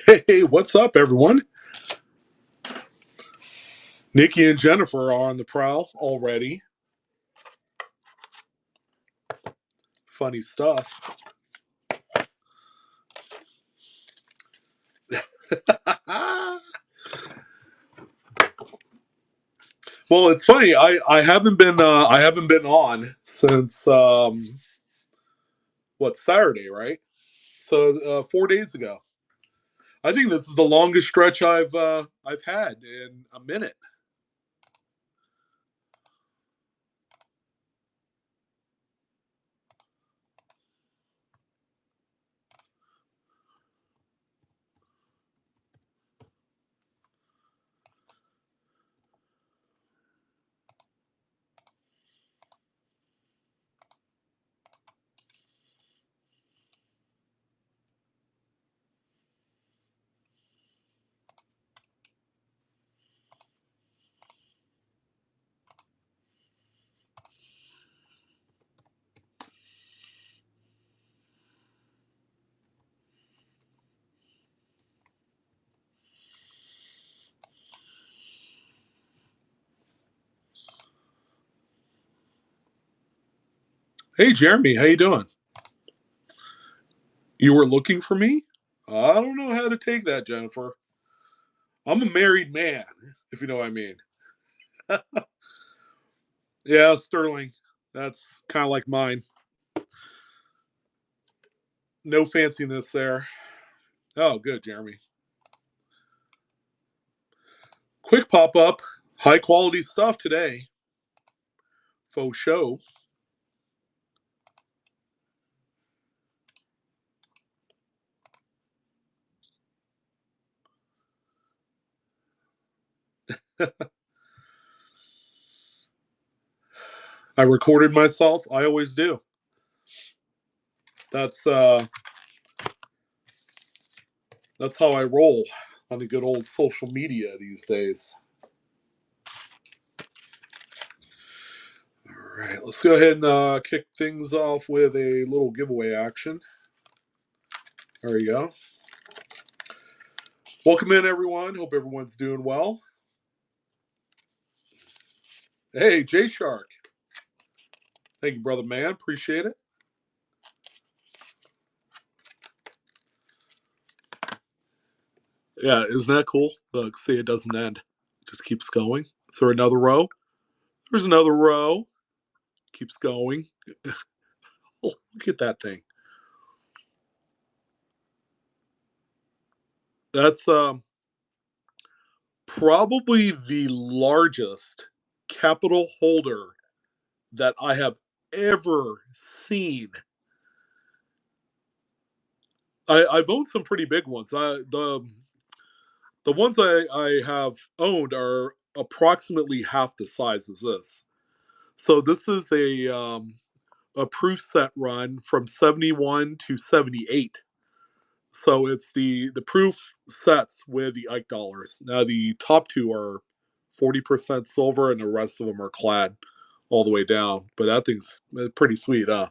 Hey, what's up, everyone? Nikki and Jennifer are on the prowl already. Funny stuff. Well, it's funny. I haven't been on since Saturday, right? So 4 days ago. I think this is the longest stretch I've had in a minute. Hey, Jeremy, how you doing? You were looking for me? I don't know how to take that, Jennifer. I'm a married man, if you know what I mean. Yeah, Sterling. That's kind of like mine. No fanciness there. Oh, good, Jeremy. Quick pop up. High quality stuff today. Faux show. I recorded myself. I always do. That's uh that's how I roll on the good old social media these days. All right, let's go ahead and kick things off with a little giveaway action. There you go. Welcome in, everyone. Hope everyone's doing well. Hey, J Shark. Thank you, brother man. Appreciate it. Yeah, isn't that cool? Look, see, it doesn't end. It just keeps going. Is there another row? There's another row. Keeps going. Oh, look at that thing. That's probably the largest capital holder that I have ever seen. I've owned some pretty big ones. The ones I have owned are approximately half the size as this. So this is a proof set run from 71 to 78. So it's the proof sets with the Ike dollars. Now the top two are 40% silver, and the rest of them are clad all the way down. But that thing's pretty sweet, huh?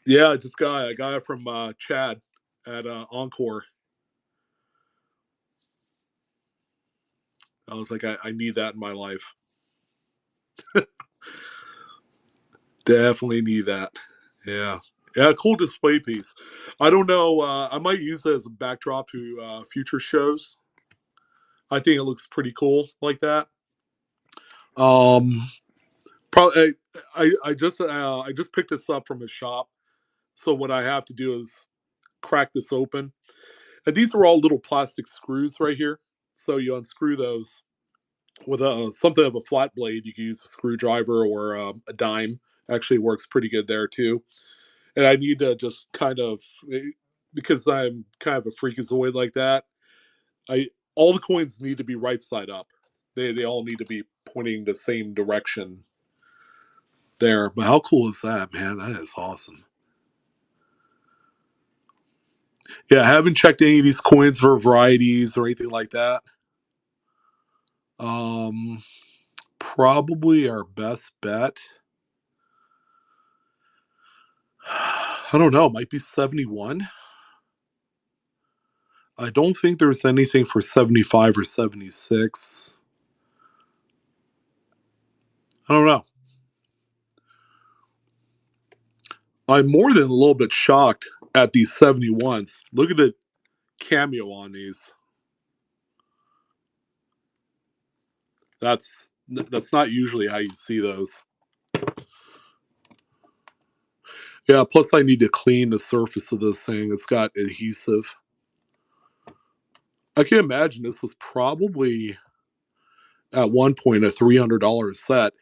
Yeah, I got it from Chad at Encore. I was like, I need that in my life. Definitely need that. Yeah. Yeah, cool display piece. I don't know. I might use it as a backdrop to future shows. I think it looks pretty cool like that. Um, Probably I just picked this up from a shop. So what I have to do is crack this open. And these are all little plastic screws right here. So you unscrew those with something of a flat blade. You can use a screwdriver or a dime. Actually works pretty good there too. And I need to just kind of because I'm kind of a freakazoid like that. I All the coins need to be right side up. They all need to be pointing the same direction there. But how cool is that, man? That is awesome. Yeah, I haven't checked any of these coins for varieties or anything like that. Um, Probably our best bet. I don't know. Might be 71. I don't think there's anything for 75 or 76. I don't know. I'm more than a little bit shocked at these 71s. Look at the cameo on these. That's not usually how you see those. Yeah, plus I need to clean the surface of this thing. It's got adhesive. I can imagine this was probably at one point a $300 set.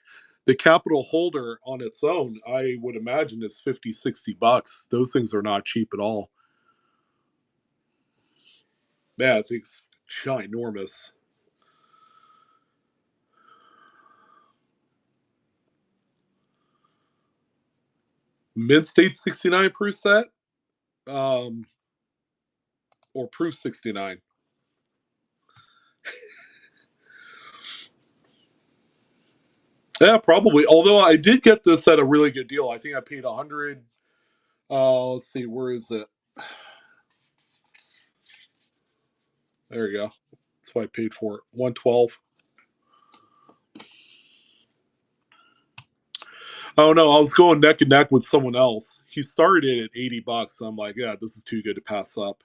The Capital holder on its own, I would imagine, is 50, $60. Those things are not cheap at all. Man, I think it's ginormous. Mid State 69 proof set, um, or proof 69. Yeah, probably. Although I did get this at a really good deal. I think I paid 100. Let's see, where is it? There you go. That's what I paid for it. 112. Oh no, I was going neck and neck with someone else. He started it at $80. I'm like, yeah, this is too good to pass up.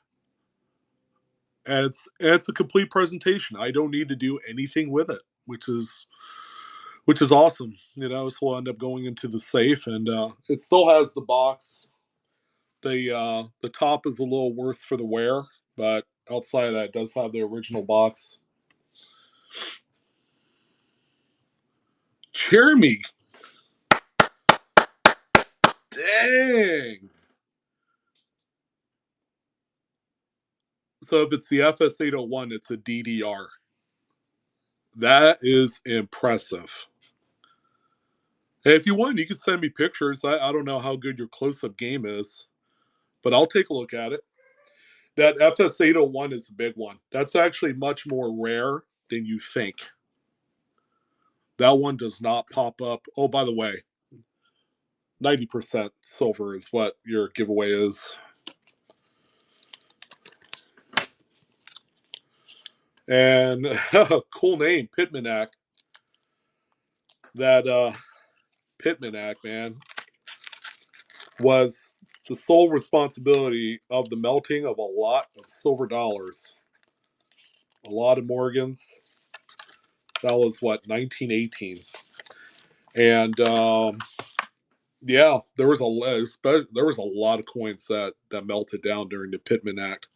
And it's a complete presentation. I don't need to do anything with it, which is awesome. So we'll end up going into the safe, and it still has the box. The top is a little worse for the wear, but outside of that, it does have the original box. Jeremy, dang! So if it's the FS801, it's a DDR. That is impressive. Hey, if you want, you can send me pictures. I don't know how good your close-up game is, but I'll take a look at it. That FS801 is a big one. That's actually much more rare than you think. That one does not pop up. Oh, by the way, 90% silver is what your giveaway is. And cool name, Pitmanac. That Pitmanac, man, was the sole responsibility of the melting of a lot of silver dollars. A lot of Morgans. That was what, 1918. And yeah, there was a lot of coins that melted down during the Pittman Act.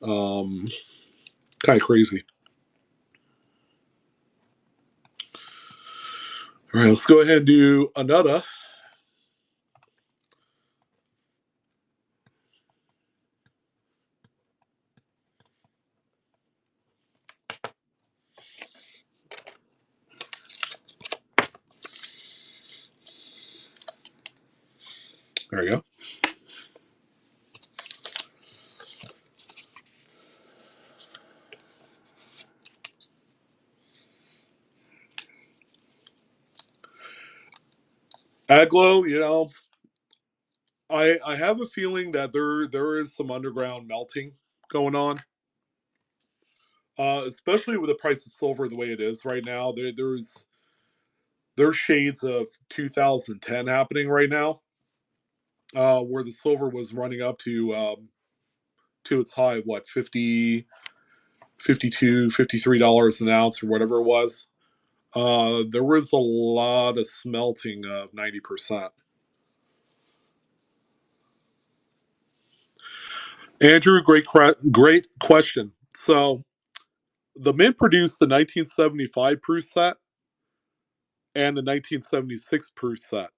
Kind of crazy. All right, let's go ahead and do another. There we go. Aglo, I have a feeling that there is some underground melting going on. Especially with the price of silver the way it is right now. There's shades of 2010 happening right now, where the silver was running up to its high of what, 50, 52, $53 an ounce or whatever it was. There was a lot of smelting of 90%. Andrew, great question. So the Mint produced the 1975 proof set and the 1976 proof set.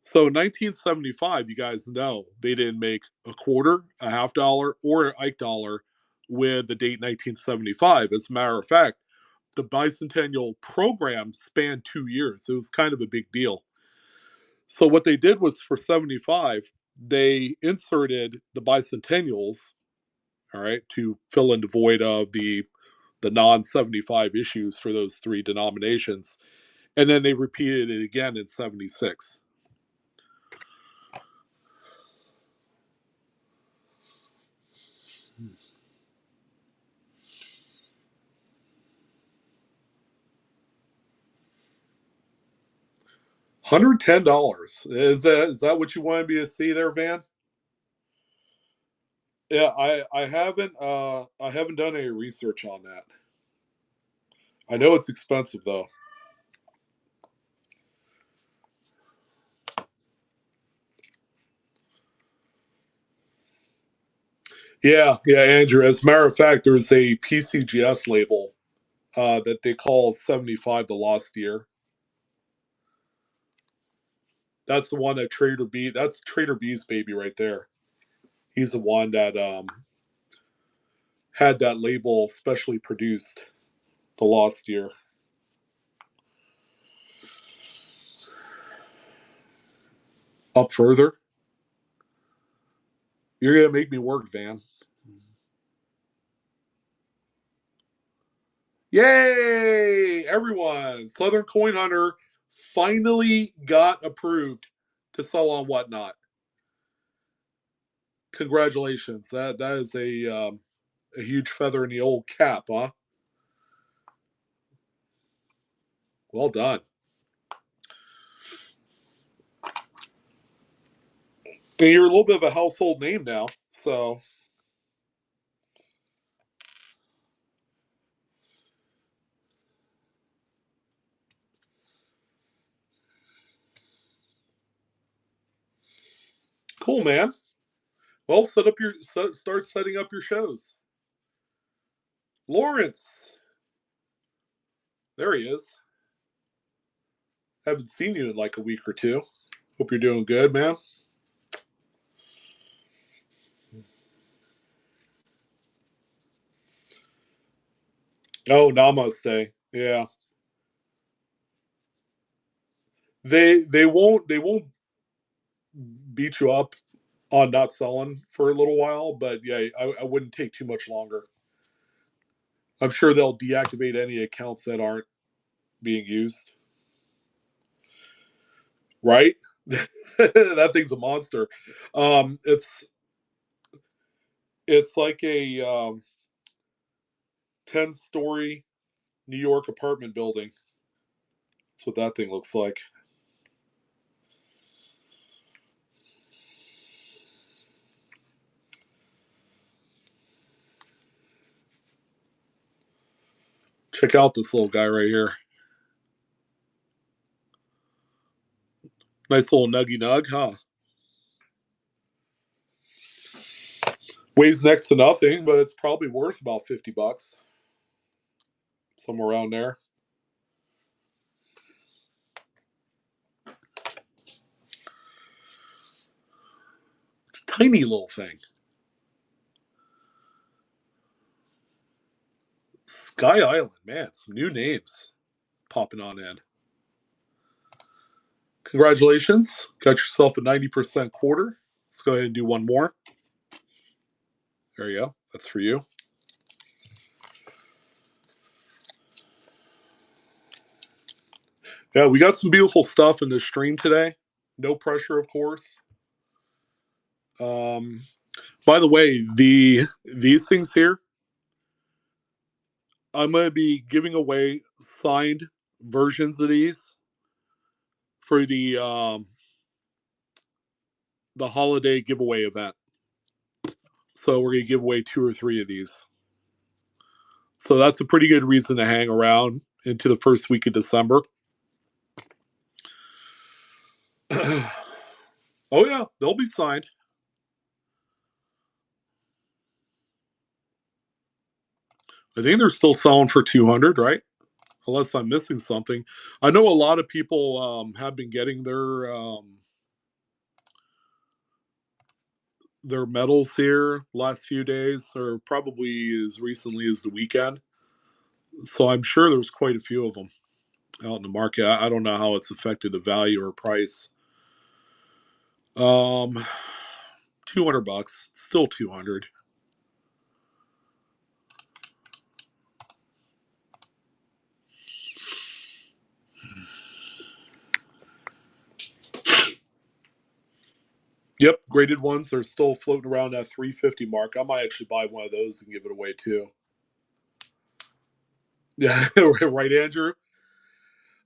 So in 1975, you guys know they didn't make a quarter, a half dollar, or an Ike dollar with the date 1975. As a matter of fact, the bicentennial program spanned 2 years. It was kind of a big deal. So what they did was for 75, they inserted the bicentennials, all right, to fill in the void of the non 75 issues for those three denominations. And then they repeated it again in 76. $110. Is that what you wanted me to see there, Van? Yeah, I haven't done any research on that. I know it's expensive though. Yeah, Andrew. As a matter of fact, there's a PCGS label that they call 75 the lost year. That's the one that Trader B. That's Trader B's baby right there. He's the one that had that label specially produced the lost year. Up further, you're gonna make me work, Van. Yay! Everyone, Southern Coin Hunter finally got approved to sell on Whatnot. Congratulations. That is a huge feather in the old cap, huh? Well done. And you're a little bit of a household name now, so cool, man. Well, start setting up your shows. Lawrence, there he is. Haven't seen you in like a week or two. Hope you're doing good, man. Oh, namaste. Yeah, they won't beat you up on not selling for a little while, but yeah, I wouldn't take too much longer. I'm sure they'll deactivate any accounts that aren't being used. Right? That thing's a monster. It's like a 10-story New York apartment building. That's what that thing looks like. Check out this little guy right here. Nice little nuggy nug, huh? Weighs next to nothing, but it's probably worth about $50, somewhere around there. It's a tiny little thing. Sky Island, man, some new names popping on in. Congratulations, got yourself a 90% quarter. Let's go ahead and do one more. There you go. That's for you. Yeah, we got some beautiful stuff in this stream today. No pressure, of course. Um, by the way, these things here, I'm going to be giving away signed versions of these for the holiday giveaway event. So we're going to give away 2 or 3 of these. So that's a pretty good reason to hang around into the first week of December. Oh yeah, they'll be signed. I think they're still selling for 200, right? Unless I'm missing something. I know a lot of people have been getting their medals here last few days, or probably as recently as the weekend. So I'm sure there's quite a few of them out in the market. I don't know how it's affected the value or price. Um, $200, still 200. Yep, graded ones. They're still floating around that 350 mark. I might actually buy one of those and give it away too. Yeah, right, Andrew.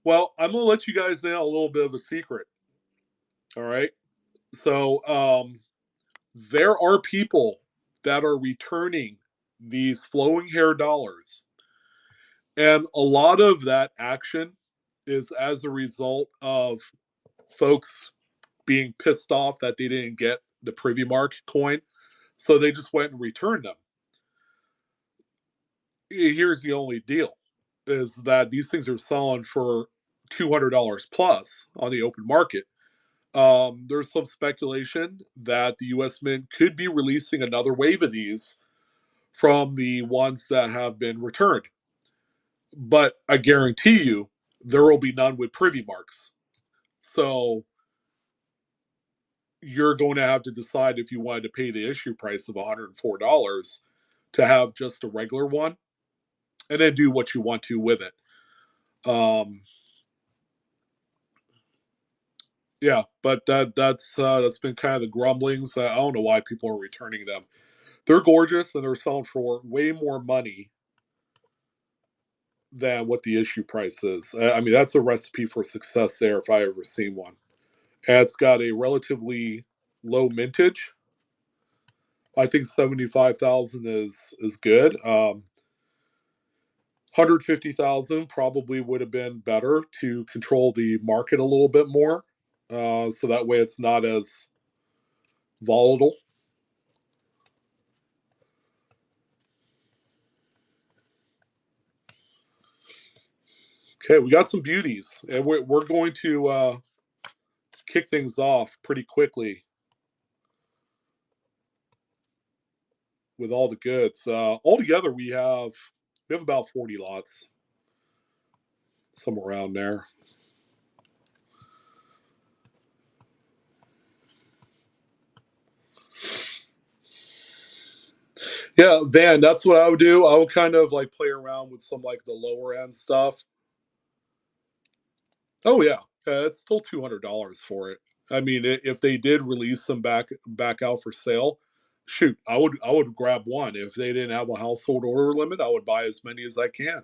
Well, I'm gonna let you guys know a little bit of a secret. All right. So there are people that are returning these flowing hair dollars, and a lot of that action is as a result of folks being pissed off that they didn't get the Privy Mark coin, so they just went and returned them. Here's the only deal: is that these things are selling for $200 plus on the open market. There's some speculation that the U.S. Mint could be releasing another wave of these from the ones that have been returned. But I guarantee you, there will be none with privy marks. So you're going to have to decide if you wanted to pay the issue price of $104 to have just a regular one, and then do what you want to with it. Um, yeah, but that's been kind of the grumblings. I don't know why people are returning them. They're gorgeous and they're selling for way more money than what the issue price is. I mean, that's a recipe for success there if I ever seen one. And it's got a relatively low mintage. I think 75,000 is good. 150,000 probably would have been better to control the market a little bit more, so that way it's not as volatile. Okay, we got some beauties, and we're going to kick things off pretty quickly with all the goods. Altogether, we have about 40 lots, somewhere around there. Yeah, Van, that's what I would do. I would kind of like play around with some like the lower end stuff. Oh yeah, it's still $200 for it. I mean, if they did release them back out for sale, shoot, I would grab one. If they didn't have a household order limit, I would buy as many as I can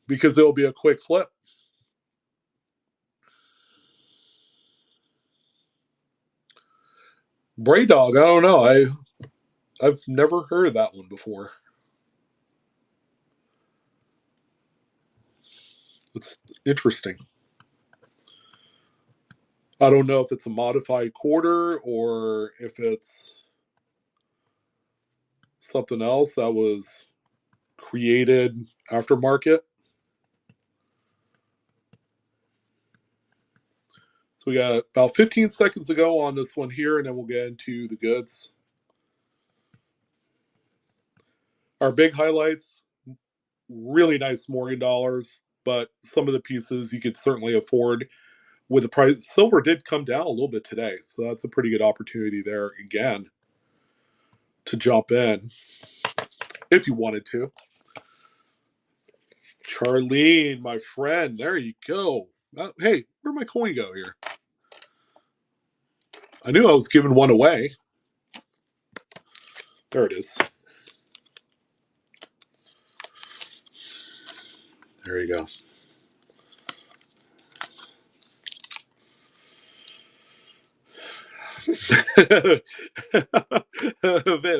because it'll be a quick flip. Bray Dog, I don't know. I've never heard of that one before. It's interesting. I don't know if it's a modified quarter or if it's something else that was created aftermarket. So we got about 15 seconds to go on this one here, and then we'll get into the goods. Our big highlights, really nice Morgan dollars, but some of the pieces you could certainly afford with the price. Silver did come down a little bit today, so that's a pretty good opportunity there again to jump in if you wanted to. Charlene, my friend, there you go. Hey, where'd my coin go here? I knew I was giving one away. There it is. There you go.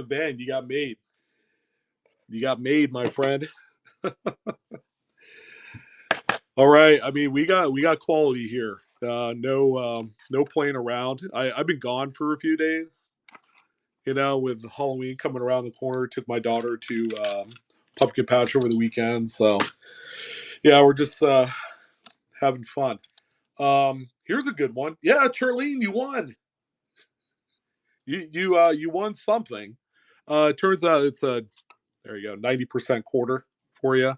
Van, you got made. You got made, my friend. All right. I mean, we got quality here. No playing around. I've been gone for a few days. With Halloween coming around the corner, took my daughter to pumpkin patch over the weekend. So yeah, we're just having fun. Here's a good one. Yeah, Charlene, you won. You won something. It turns out it's a there you go 90% quarter for you.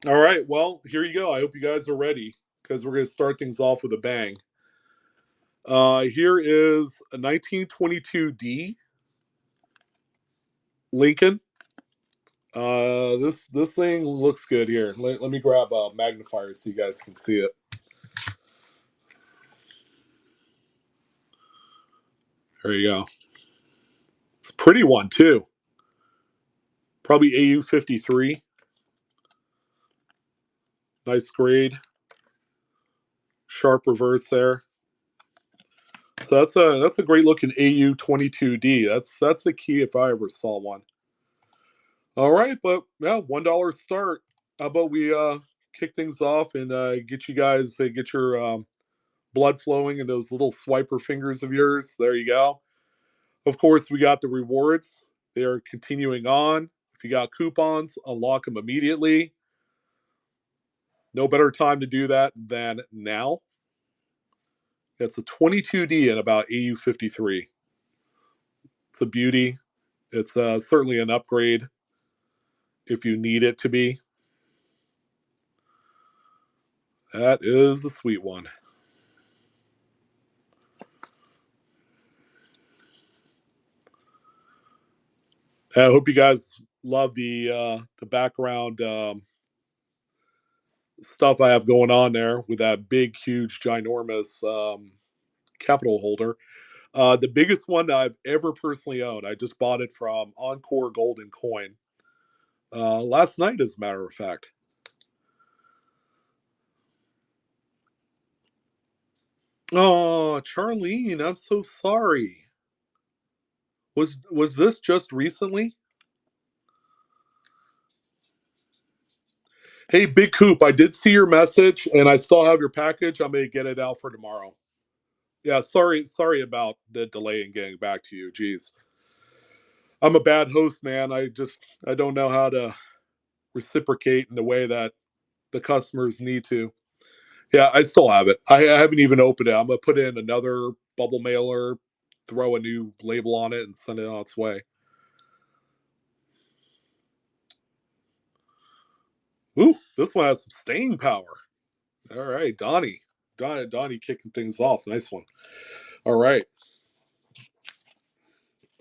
All right, well here you go. I hope you guys are ready because we're going to start things off with a bang. Here is a 1922D Lincoln. This thing looks good here. Let me grab a magnifier so you guys can see it. There you go. It's a pretty one too. Probably AU 53. Nice grade. Sharp reverse there. So that's a great looking AU22D. That's the key if I ever saw one. All right, but yeah, $1 start. How about we kick things off and get you guys get your blood flowing in those little swiper fingers of yours. There you go. Of course, we got the rewards. They are continuing on. If you got coupons, unlock them immediately. No better time to do that than now. It's a 22D and about AU53. It's a beauty. It's certainly an upgrade if you need it to be. That is a sweet one. I hope you guys love the background stuff I have going on there with that big, huge, ginormous capital holder. The biggest one that I've ever personally owned. I just bought it from Encore Golden Coin last night, as a matter of fact. Oh, Charlene, I'm so sorry. Was this just recently? Hey, Big Coop, I did see your message, and I still have your package. I'm gonna get it out for tomorrow. Yeah, sorry about the delay in getting back to you. Jeez, I'm a bad host, man. I don't know how to reciprocate in the way that the customers need to. Yeah, I still have it. I haven't even opened it. I'm gonna put in another bubble mailer, throw a new label on it, and send it on its way. Ooh, this one has some staying power. All right, Donnie kicking things off. Nice one. All right.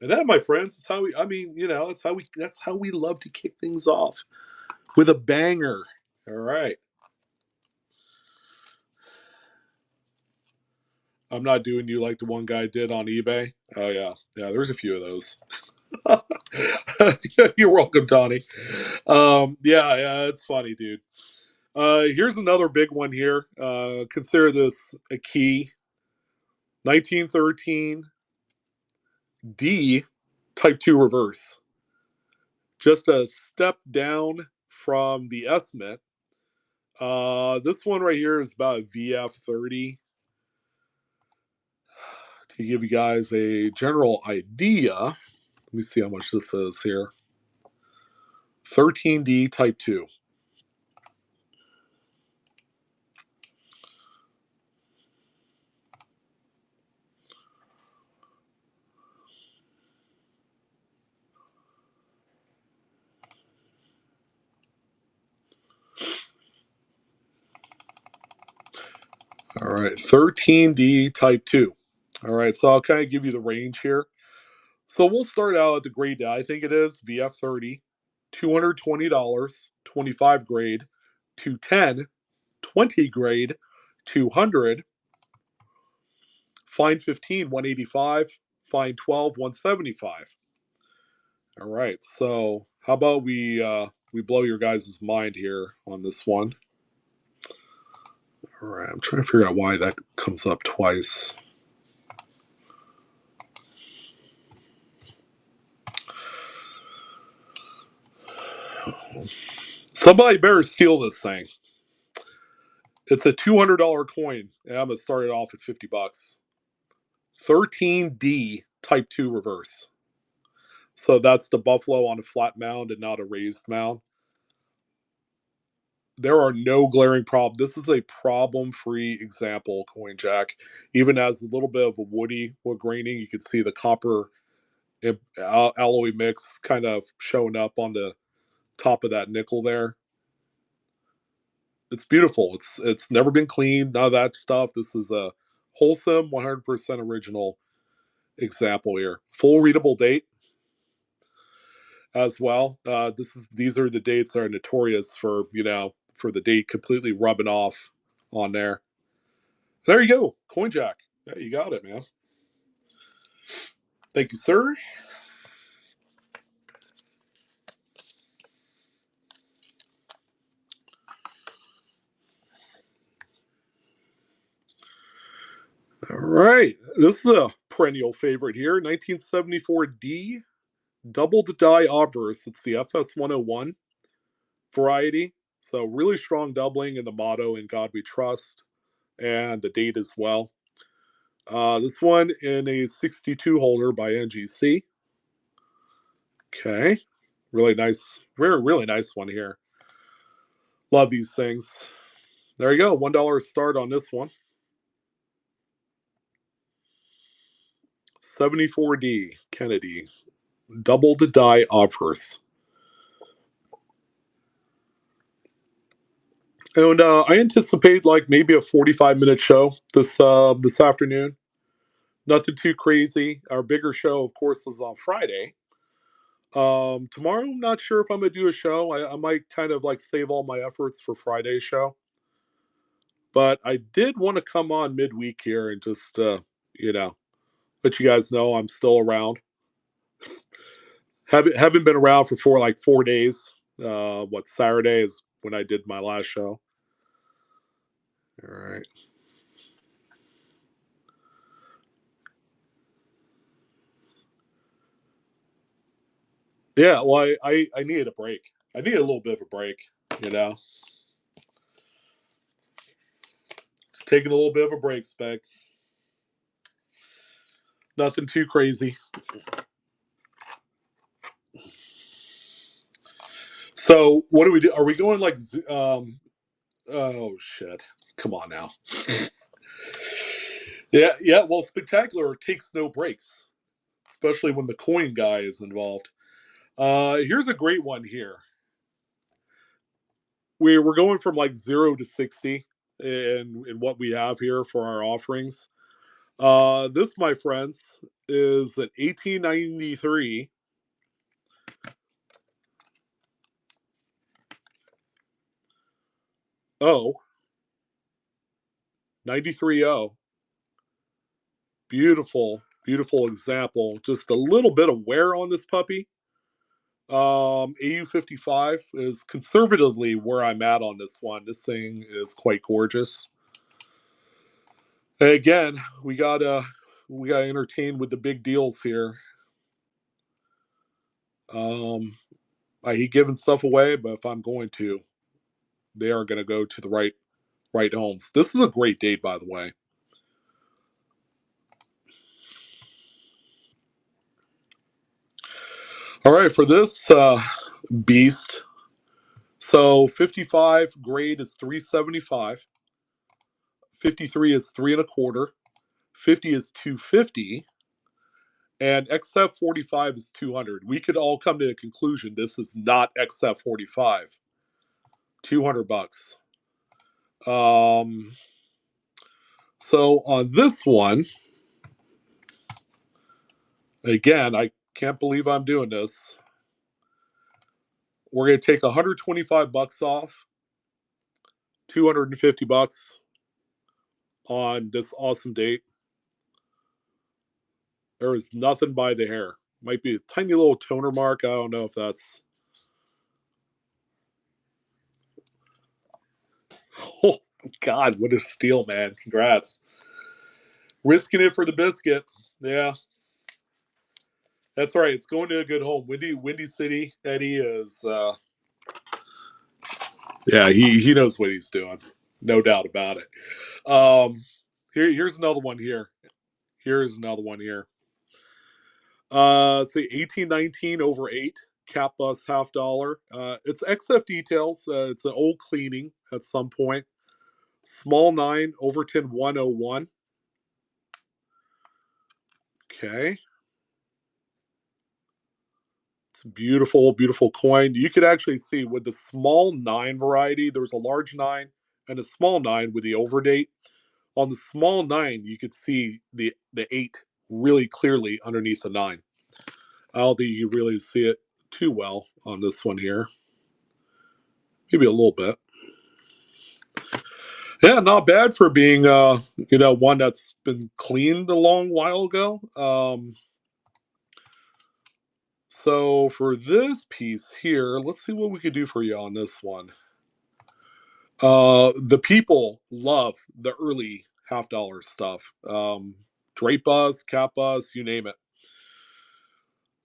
And that, my friends, is how we. I mean, that's how we. That's how we love to kick things off with a banger. All right. I'm not doing you like the one guy did on eBay. Oh yeah, yeah. There's a few of those. You're welcome, Tony. Yeah, it's funny, dude. Here's another big one here. Consider this a key. 1913 D Type 2 reverse. Just a step down from the estimate. This one right here is about a VF30. To give you guys a general idea, let me see how much this is here. 13D Type 2. All right, 13D Type 2. All right, so I'll kind of give you the range here. So we'll start out at the grade that I think it is VF30, $220, 25 grade, 210, 20 grade, 200, fine 15, 185, fine 12, 175. All right, so how about we blow your guys' mind here on this one. All right, I'm trying to figure out why that comes up twice. Somebody better steal this thing. It's a $200 coin, and I'm gonna start it off at $50. 13D Type 2 reverse. So that's the buffalo on a flat mound and not a raised mound. There are no glaring problems. This is a problem-free example, coin jack. Even as a little bit of a wood graining, you can see the copper alloy mix kind of showing up on the top of that nickel there. It's beautiful. It's never been cleaned, none of that stuff. This is a wholesome, 100% original example here. Full readable date as well. These are the dates that are notorious for for the date completely rubbing off on there. There you go, coin jack. Yeah, you got it, man. Thank you, sir. All right. This is a perennial favorite here. 1974D double the die obverse. It's the FS 101 variety. So really strong doubling in the motto "In God We Trust" and the date as well. This one in a 62 holder by NGC. Okay. Really nice, really nice one here. Love these things. There you go. $1 start on this one. 74D Kennedy. Double the die obverse. And I anticipate like maybe a 45-minute show this afternoon. Nothing too crazy. Our bigger show, of course, is on Friday. Tomorrow, I'm not sure if I'm gonna do a show. I might kind of like save all my efforts for Friday's show. But I did want to come on midweek here and just you know let you guys know I'm still around. Haven't been around for like 4 days. What Saturday is when I did my last show. All right. Yeah, well, I needed a break. I needed a little bit of a break, you know. Just taking a little bit of a break, Spec. Nothing too crazy. So, what do we do? Are we going like oh shit. Come on now. Yeah, yeah, well, Spectacular takes no breaks, especially when the coin guy is involved. Here's a great one here. We're going from like 0 to 60 in what we have here for our offerings. This, my friends, is an 1893 O 93 O. Beautiful, beautiful example. Just a little bit of wear on this puppy. AU55 is conservatively where I'm at on this one. This thing is quite gorgeous. Again, we gotta entertain with the big deals here. Um, I hate giving stuff away, but if I'm going to, they are going to go to the right homes. This is a great date, by the way. All right, for this beast, so 55 grade is 375, 53 is three and a quarter, 50 is 250, and XF 45 is 200. We could all come to a conclusion this is not XF 45. $200. Um, so on this one, again, I can't believe I'm doing this. We're going to take 125 bucks off, 250 bucks on this awesome date. There is nothing by the hair. Might be a tiny little toner mark. I don't know if that's. Oh, God, what a steal, man. Congrats. Risking it for the biscuit. Yeah, that's right. It's going to a good home. Windy City. Eddie is, yeah, he knows what he's doing. No doubt about it. Here's another one here. Here's another one here. Say 1819 over 8 cap bus $half. It's XF details. It's an old cleaning at some point. Small 9 Overton 101. Okay. It's a beautiful, beautiful coin. You could actually see with the small 9 variety, there's a large 9 and a small 9 with the overdate. On the small 9, you could see the 8 really clearly underneath the 9. I don't think you really see it too well on this one here. Maybe a little bit. Yeah, not bad for being one that's been cleaned a long while ago. So for this piece here, let's see what we could do for you on this one. The people love the early $50 stuff. Drape bus, cap bus, you name it.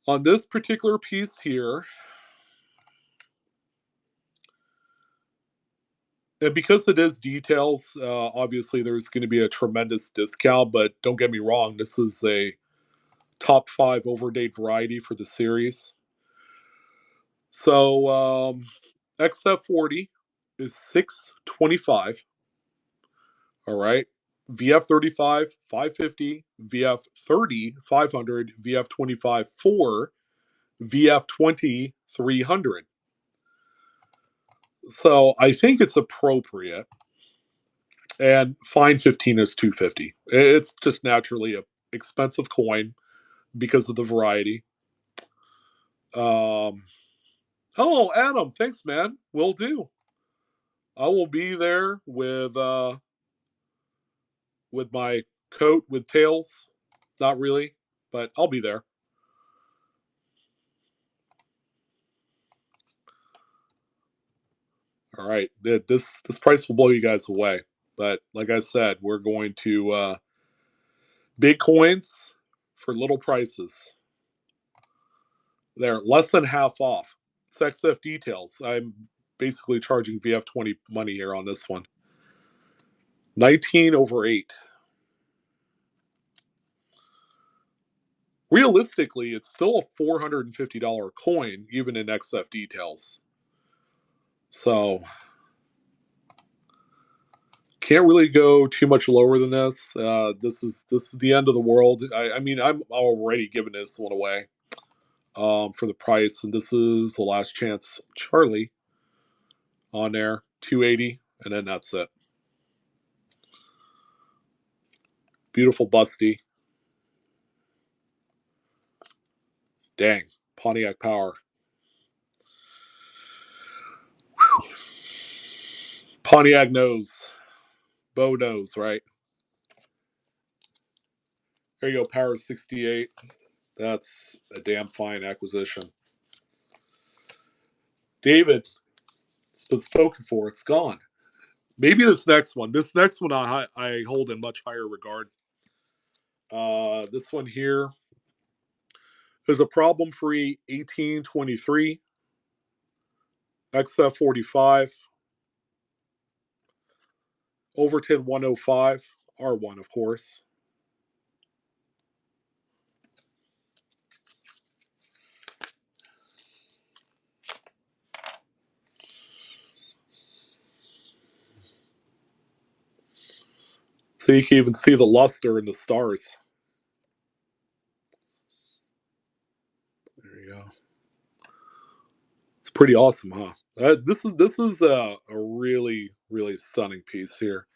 On this particular piece here, and because it is details, obviously there's going to be a tremendous discount, but don't get me wrong, this is a top 5 overdate variety for the series. So XF40 is 625. All right. VF35 550, VF30 500, VF25 4, VF20 300. So I think it's appropriate. And fine 15 is 250. It's just naturally a expensive coin because of the variety. Um, oh, Adam, thanks, man. Will do. I will be there with my coat with tails. Not really, but I'll be there. All right, this price will blow you guys away. But like I said, we're going to big coins for little prices. They're less than half off. It's XF details. I'm basically charging VF20 money here on this one. 19 over 8. Realistically, it's still a $450 coin, even in XF details. So can't really go too much lower than this. This is the end of the world. I mean, I'm already giving this one away for the price, and this is the last chance. Charlie on there, 280, and then that's it. Beautiful busty. Dang, Pontiac Power. Whew. Pontiac knows. Bo knows, right? There you go, Power 68. That's a damn fine acquisition. David, it's been spoken for. It's gone. Maybe this next one. This next one I hold in much higher regard. This one here is a problem-free 1823 XF45 Overton 105 R1, of course. So you can even see the luster in the stars. There you go. It's pretty awesome, huh? This is a really stunning piece here.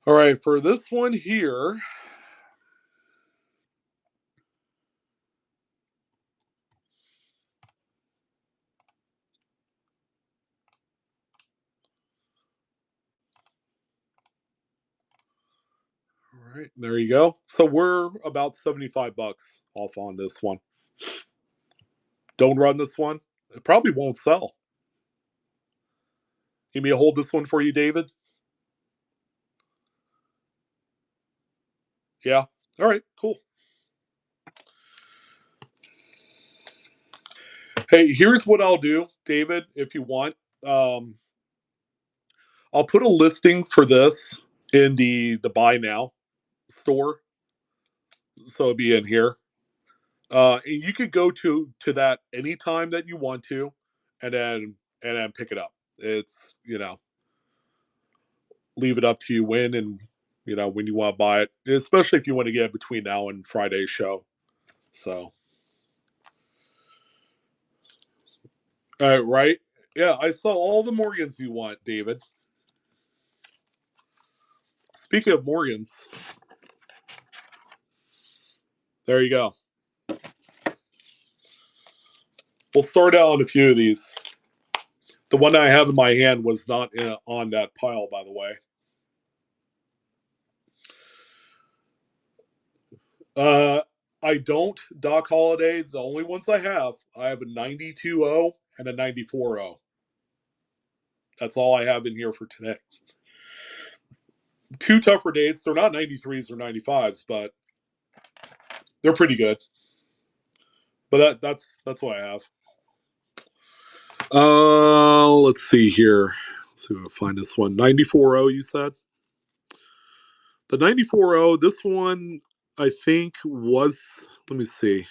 All right, for this one here, all right, there you go. So we're about $75 off on this one. Don't run this one. It probably won't sell. You may hold this one for you, David? Yeah. All right, cool. Hey, here's what I'll do, David, if you want. Um, I'll put a listing for this in the buy now store. So it'll be in here. And you could go to that anytime that you want to, and then pick it up. It's leave it up to you when and when you want to buy it, especially if you want to get it between now and Friday's show. So, right? Yeah, I saw all the Morgans you want, David. Speaking of Morgans, there you go. We'll start out on a few of these. The one I have in my hand was not on that pile, by the way. Uh, I don't Doc Holiday. The only ones I have a 92.0 and a 94.0. That's all I have in here for today. Two tougher dates. They're not 93s or 95s, but they're pretty good. But that's what I have. Let's see here. Let's see if I can find this one. 94.0, you said? The 94.0, this one I think was, let me see.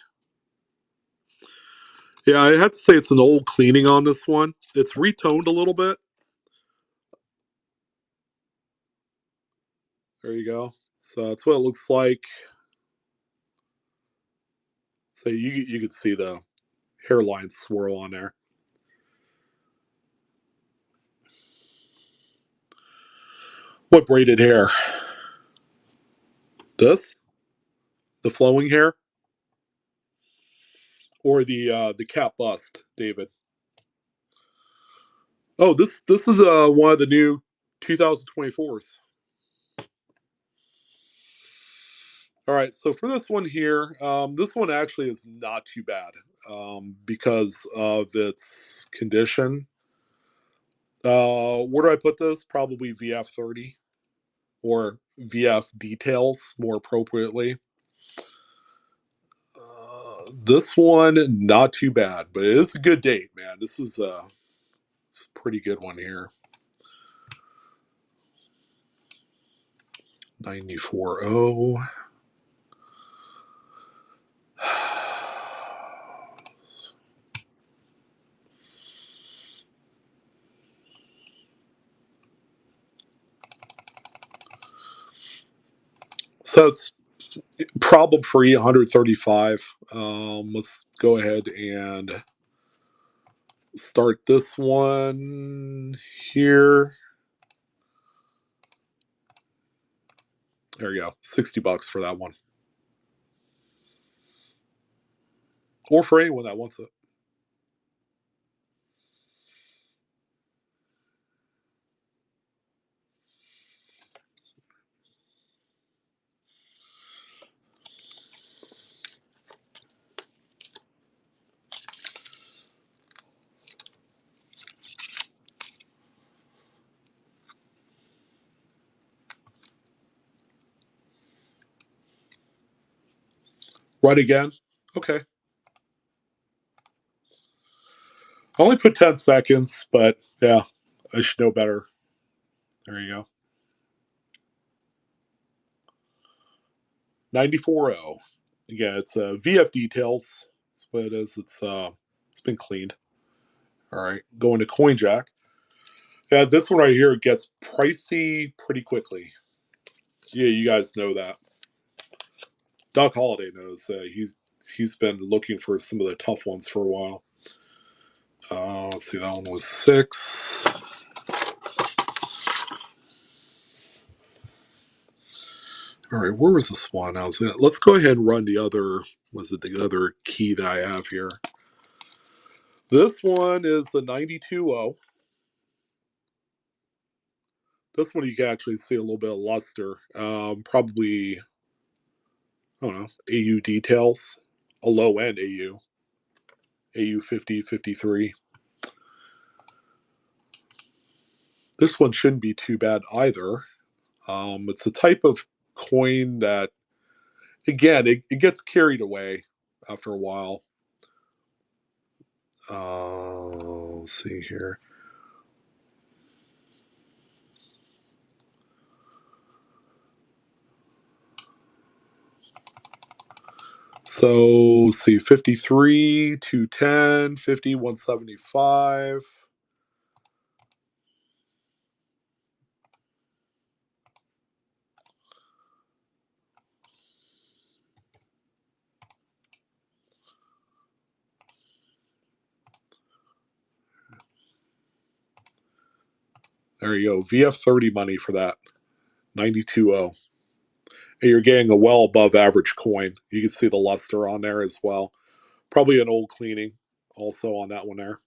Yeah, I have to say it's an old cleaning on this one. It's retoned a little bit. There you go. So that's what it looks like. So you could see the hairline swirl on there. What braided hair? This? The flowing hair? Or the cap bust, David? Oh, this is one of the new 2024s. All right, so for this one here, this one actually is not too bad because of its condition. Where do I put this? Probably VF 30 or VF details more appropriately. This one, not too bad, but it is a good date, man. It's a pretty good one here. 94.0. So it's problem free 135. Let's go ahead and start this one here. There you go. $60 for that one. Or for anyone that wants it. Right again. Okay. I only put 10 seconds, but yeah, I should know better. There you go. 94.0. Again, it's VF details. That's what it is. It's been cleaned. All right. Going to CoinJack. Yeah, this one right here gets pricey pretty quickly. Yeah, you guys know that. Doc Holliday knows. He's been looking for some of the tough ones for a while. Let's see, that one was 6. All right, where was this one? Let's go ahead and run the other. Was it the other key that I have here? This one is the 92.0. This one you can actually see a little bit of luster. Probably, I don't know, AU details, a low end AU 50, 53. This one shouldn't be too bad either. It's a type of coin that, again, it gets carried away after a while. Let's see here. So let's see, 53, 210, 50, 175. There you go. VF 30 money for that. 92.0. And you're getting a well above average coin. You can see the luster on there as well. Probably an old cleaning also on that one there.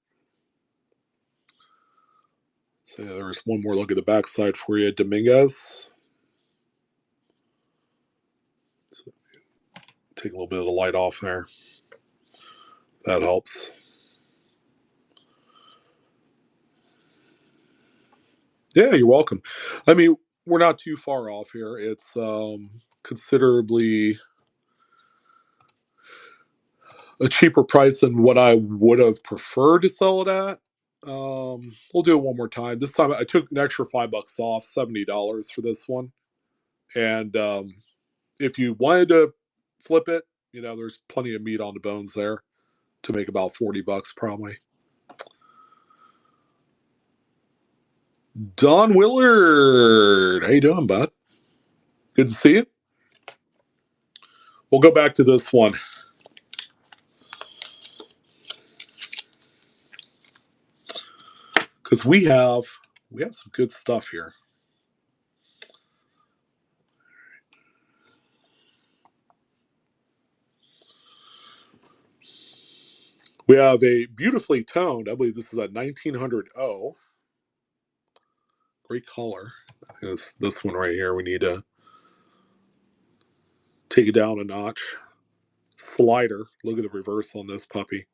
So yeah, there's one more look at the backside for you. Dominguez. So take a little bit of the light off there. That helps. Yeah, you're welcome. I mean, we're not too far off here. It's considerably a cheaper price than what I would have preferred to sell it at. We'll do it one more time. This time I took an extra $5 off, $70 for this one. And if you wanted to flip it, there's plenty of meat on the bones there to make about $40 probably. Don Willard, how you doing, bud? Good to see you. We'll go back to this one. Because we have some good stuff here. We have a beautifully toned, I believe this is a 1900 O. Great color. It's this one right here. We need to take it down a notch. Slider. Look at the reverse on this puppy.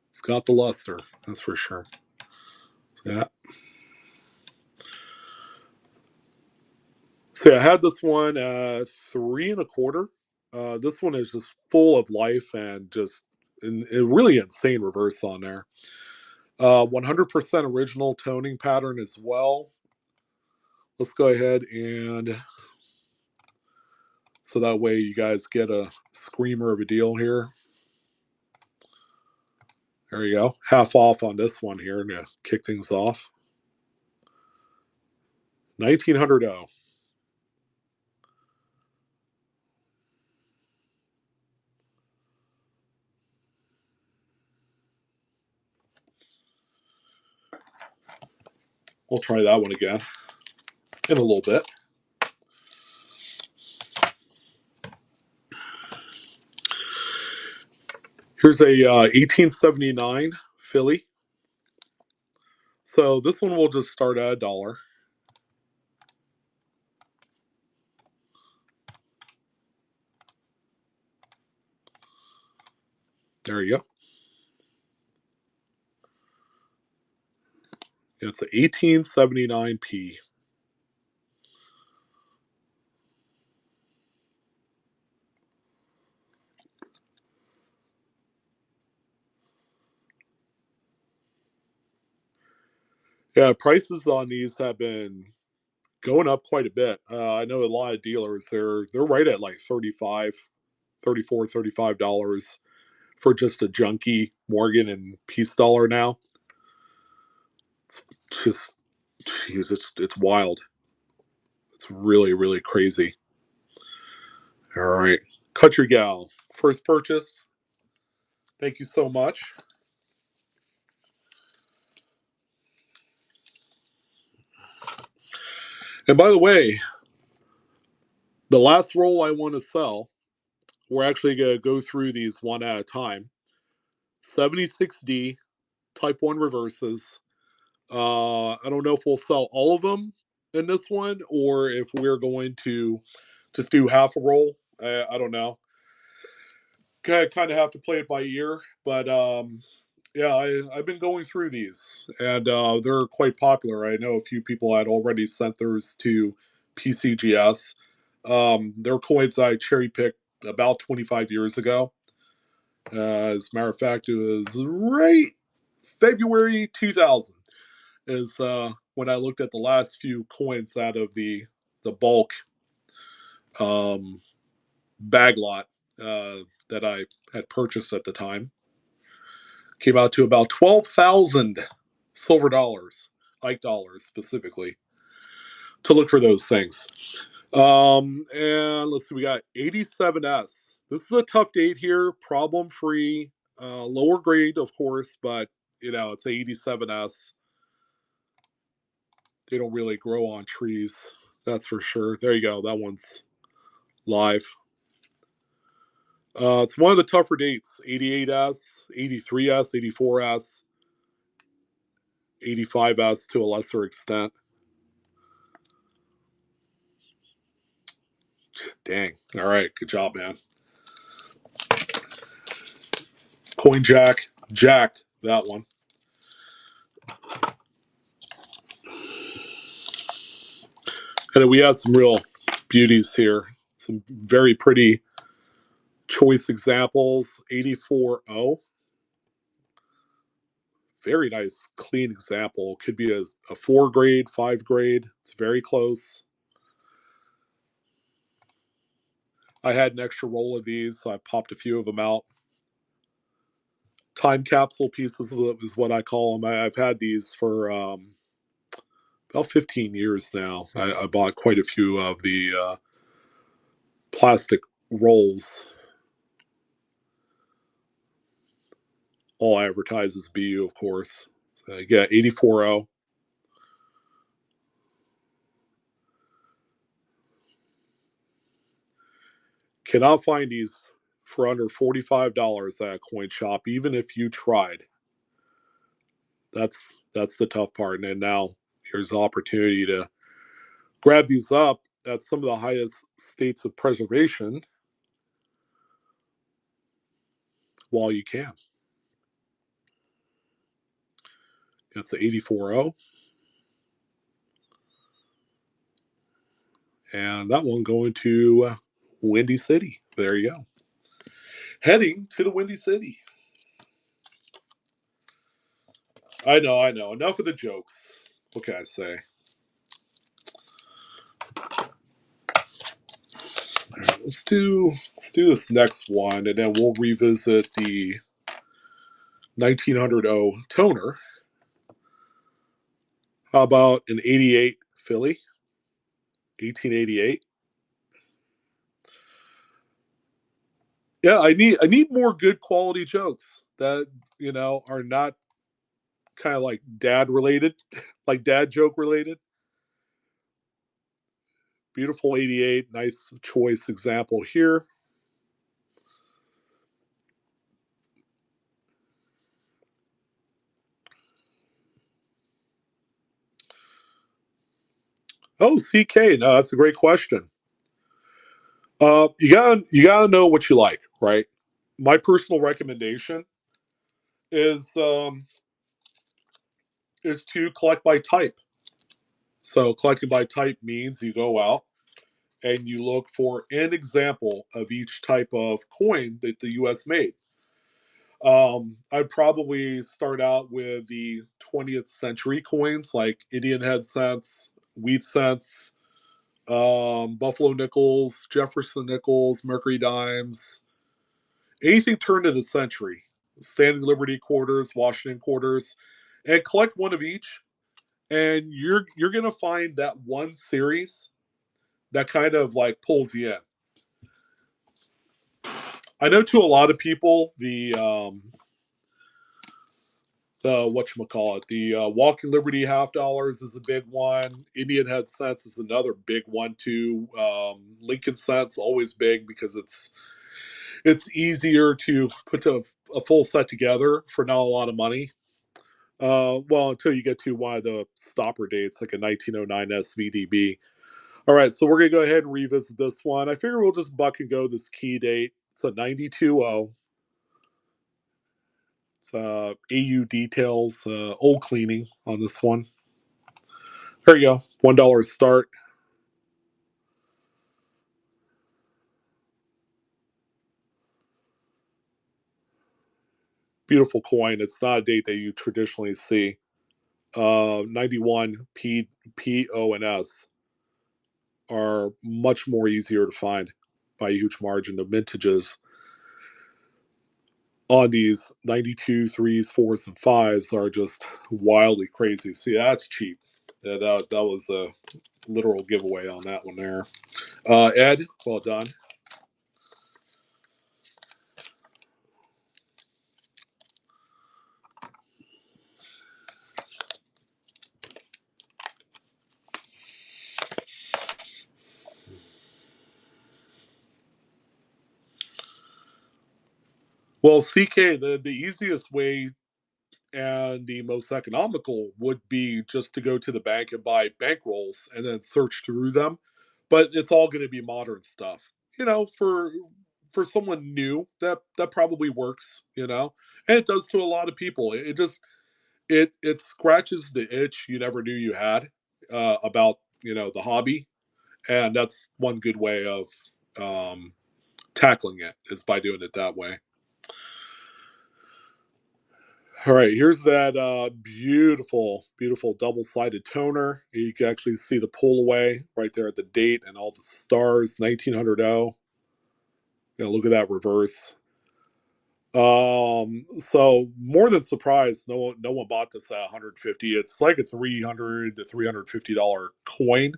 It's got the luster, that's for sure. Yeah. So I had this one 3.25. This one is just full of life and just a really insane reverse on there. 100% original toning pattern as well. Let's go ahead and so that way you guys get a screamer of a deal here. There you go. Half off on this one here to kick things off. 1900 O. We'll try that one again in a little bit. Here's a 1879 Philly. So this one will just start at $1. There you go. It's an 1879p. Yeah, prices on these have been going up quite a bit. I know a lot of dealers, they're right at like $35 for just a junky Morgan and Peace dollar now. It's just, geez, it's wild. It's really, really crazy. All right. Country Gal, first purchase. Thank you so much. And by the way, the last roll I want to sell, we're actually going to go through these one at a time. 76D Type 1 reverses. I don't know if we'll sell all of them in this one or if we're going to just do half a roll. I don't know. Kind of have to play it by ear, but yeah, I've been going through these, and they're quite popular. I know a few people had already sent theirs to PCGS. They're coins I cherry picked about 25 years ago. As a matter of fact, it was right February 2000 is when I looked at the last few coins out of the bulk um, bag lot that I had purchased at the time. Came out to about 12,000 silver dollars, Ike dollars specifically, to look for those things. And let's see, we got 87S. This is a tough date here, problem free, lower grade, of course, but it's a 87S. They don't really grow on trees, that's for sure. There you go. That one's live. It's one of the tougher dates. 88S, 83S, 84S, 85S to a lesser extent. Dang. All right. Good job, man. Coin jack. Jacked that one. And we have some real beauties here. Some very pretty choice examples. 84O. Very nice, clean example. Could be a 4 grade, 5 grade. It's very close. I had an extra roll of these, so I popped a few of them out. Time capsule pieces is what I call them. I've had these for about 15 years now. I bought quite a few of the plastic rolls. All advertises BU, of course. So I get 84O. Cannot find these for under $45 at a coin shop, even if you tried. That's the tough part. And now here's the opportunity to grab these up at some of the highest states of preservation while you can. That's the 84O. And that one going to Windy City. There you go. Heading to the Windy City. I know, I know. Enough of the jokes. What can I say? All right, let's do this next one, and then we'll revisit the 1900 toner. How about an 88 Philly? 1888. Yeah, I need more good quality jokes that are not kind of like dad related, like dad joke related. Beautiful 88, nice choice example here. Oh, CK, no, that's a great question. You gotta know what you like, right? My personal recommendation is is to collect by type. So collecting by type means you go out and you look for an example of each type of coin that the U.S. made. I'd probably start out with the 20th century coins like Indian head cents, wheat cents, Buffalo nickels, Jefferson nickels, Mercury dimes, anything turned of the century, Standing Liberty quarters, Washington quarters, and collect one of each. And you're gonna find that one series that kind of like pulls you in. I know to a lot of people the whatchamacallit, the Walking Liberty half dollars is a big one. Indian head cents is another big one too. Lincoln cents always big because it's easier to put a full set together for not a lot of money. Well, until you get to one of the stopper dates, like a 1909 SVDB. All right, so we're gonna go ahead and revisit this one. I figure we'll just buck and go this key date. It's a 92O. It's AU details, old cleaning on this one. There you go, $1 start. Beautiful coin. It's not a date that you traditionally see. 91 P O and S are much more easier to find by a huge margin. The mintages on these 92 threes, fours, and fives are just wildly crazy. See, that's cheap. Yeah, that was a literal giveaway on that one there. Ed, well done. Well, CK, the easiest way and the most economical would be just to go to the bank and buy bank rolls and then search through them. But it's all going to be modern stuff. For someone new, that probably works. And it does to a lot of people. It just it scratches the itch you never knew you had about the hobby. And that's one good way of tackling it, is by doing it that way. All right, here's that beautiful, beautiful double-sided toner. You can actually see the pull away right there at the date and all the stars, 1900. Look at that reverse. So more than surprised, no one bought this at 150. It's like a $300 to $350 coin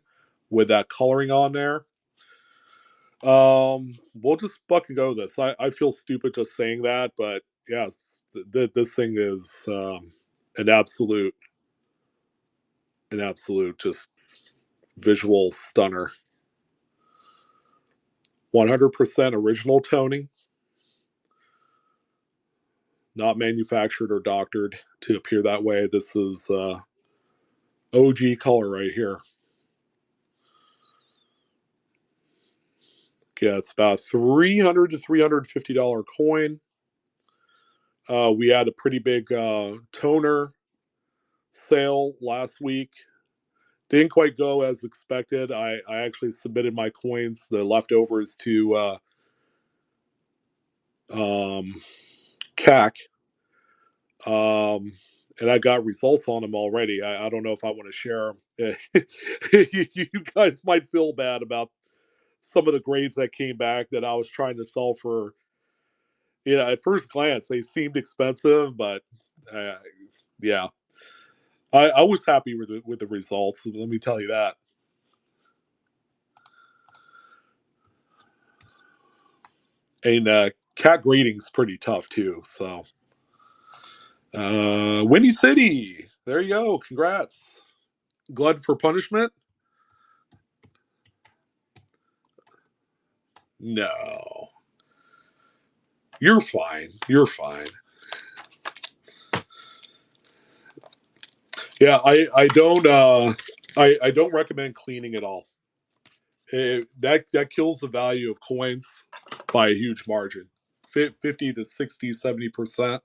with that coloring on there. We'll just fucking go with this. I feel stupid just saying that, but yes, this thing is an absolute just visual stunner. 100% original toning, not manufactured or doctored to appear that way. This is OG color right here. Yeah, it's about $300 to $350 coin. We had a pretty big toner sale last week. Didn't quite go as expected. I actually submitted my coins, the leftovers, to CAC, and I got results on them already. I don't know if I want to share them. You guys might feel bad about some of the grades that came back that I was trying to sell for. At first glance, they seemed expensive, but uh, yeah, I was happy with the results. Let me tell you that. And cat grading's pretty tough too. So, Windy City, there you go. Congrats. Glad for punishment? No, you're fine. You're fine. Yeah, I don't I don't recommend cleaning at all. That kills the value of coins by a huge margin, 50 to 60, 70%.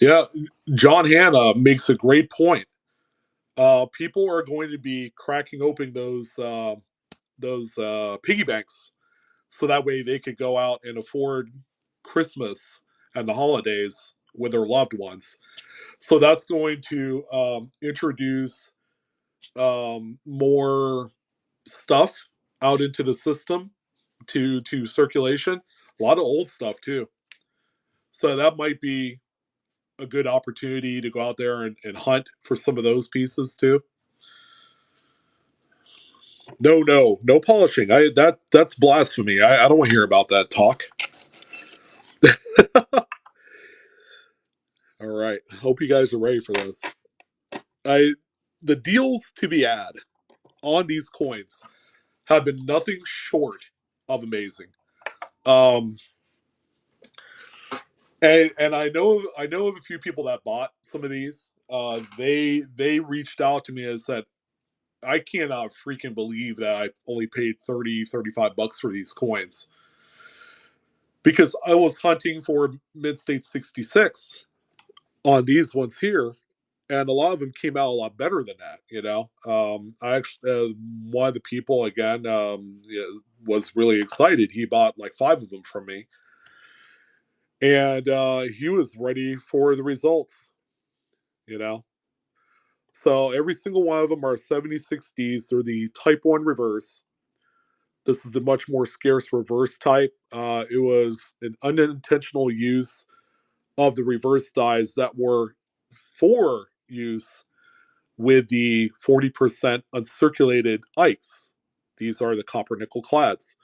Yeah, John Hanna makes a great point. People are going to be cracking open those piggy banks, so that way they could go out and afford Christmas and the holidays with their loved ones. So that's going to introduce more stuff out into the system to circulation. A lot of old stuff too. So that might be a good opportunity to go out there and hunt for some of those pieces too. No polishing. That's blasphemy. I don't want to hear about that talk. All right. Hope you guys are ready for this. I The deals to be had on these coins have been nothing short of amazing. Um, and I know of a few people that bought some of these. They reached out to me and said, I cannot freaking believe that I only paid 30-35 bucks for these coins, because I was hunting for mid-state 66 on these ones here, and a lot of them came out a lot better than that. I actually, one of the people again, was really excited. He bought like 5 of them from me, and he was ready for the results. You know, so every single one of them are 76Ds. They're the Type One reverse. This is a much more scarce reverse type. It was an unintentional use of the reverse dyes that were for use with the 40% uncirculated Ikes. These are the copper nickel clads.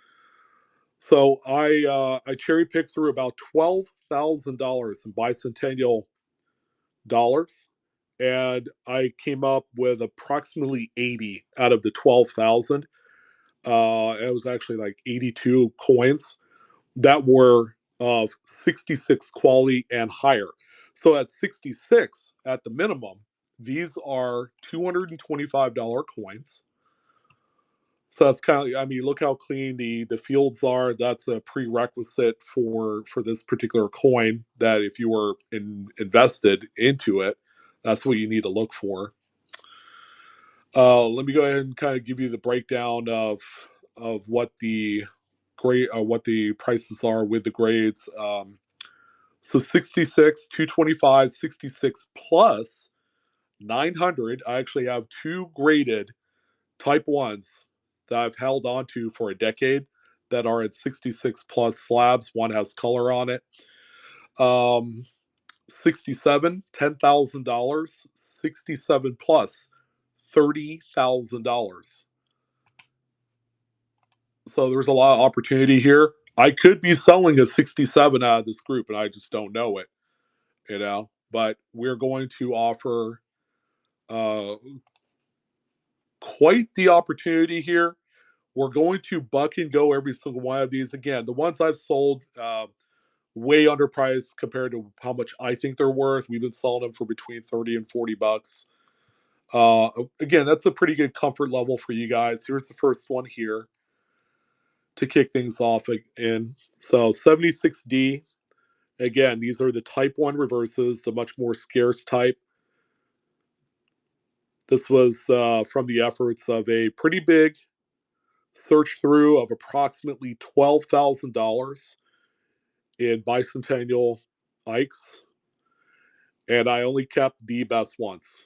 So I cherry picked through about $12,000 in bicentennial dollars, and I came up with approximately 80 out of the 12,000. It was actually like 82 coins that were of 66 quality and higher. So at 66, at the minimum, these are $225 coins. So that's kind of, I mean, look how clean the fields are. That's a prerequisite for this particular coin. That if you were invested into it, that's what you need to look for. Let me go ahead and kind of give you the breakdown of what the grade, what the prices are with the grades. So 66, 225, 66 plus 900. I actually have two graded type ones that I've held on to for a decade that are at 66 plus slabs. One has color on it. 67, $10,000. 67 plus, $30,000. So there's a lot of opportunity here. I could be selling a 67 out of this group, and I just don't know it, you know. But we're going to offer uh, quite the opportunity here. We're going to buck and go every single one of these. Again, the ones I've sold way underpriced compared to how much I think they're worth. We've been selling them for between 30 and 40 bucks. Again, that's a pretty good comfort level for you guys. Here's the first one here to kick things off in. So 76D. Again, these are the type 1 reverses, the much more scarce type. This was from the efforts of a pretty big search through of approximately $12,000 in Bicentennial Ikes, and I only kept the best ones.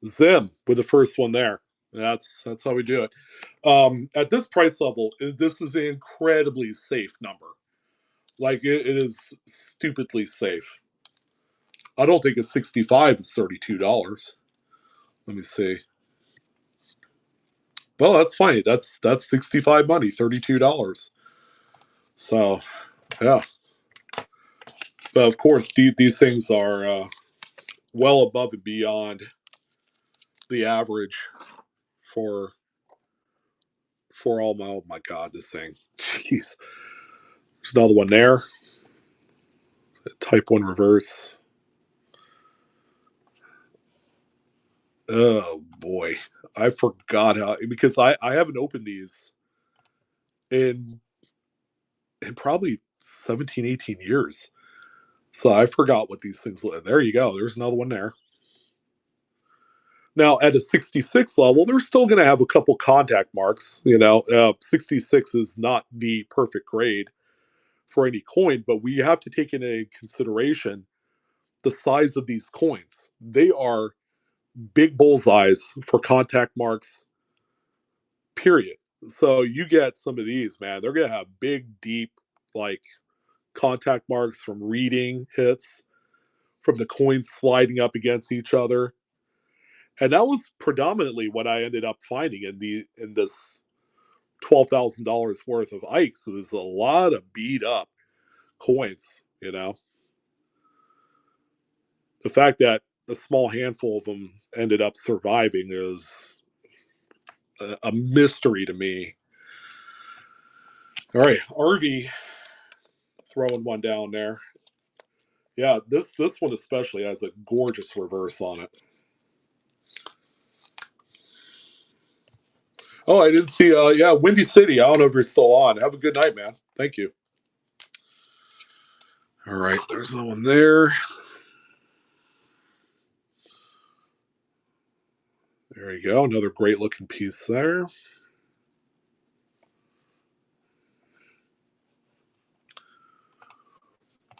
Zim with the first one there. That's how we do it. At this price level, this is an incredibly safe number. Like it is stupidly safe. I don't think a 65 is $32. Let me see. Well, that's funny. That's 65 money, $32. So yeah, but of course these things are well above and beyond the average for all my, oh my god, this thing. Jeez. There's another one there. Type 1 reverse. Oh boy. I forgot how, because I haven't opened these in probably 17, 18 years. So I forgot what these things look. There you go. There's another one there. Now at a 66 level, they're still going to have a couple contact marks. 66 is not the perfect grade for any coin, but we have to take into consideration the size of these coins. They are big bullseyes for contact marks, period. So you get some of these, man, they're going to have big, deep, like contact marks from reading hits, from the coins sliding up against each other. And that was predominantly what I ended up finding in this $12,000 worth of Ikes. It was a lot of beat up coins, The fact that a small handful of them ended up surviving is a mystery to me. All right, RV throwing one down there. Yeah, this one especially has a gorgeous reverse on it. Oh, I didn't see. Yeah, Windy City. I don't know if you're still on. Have a good night, man. Thank you. All right, there's no one there. There you go. Another great looking piece there.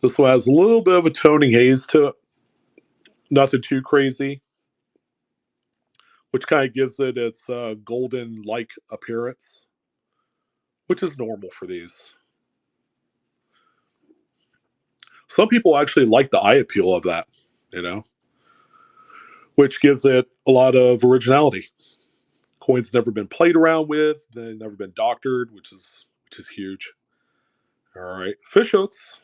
This one has a little bit of a toning haze to it. Nothing too crazy, which kind of gives it its golden like appearance, which is normal for these. Some people actually like the eye appeal of that, you know, which gives it a lot of originality. Coin's never been played around with, they've never been doctored, which is huge. All right, fish hooks.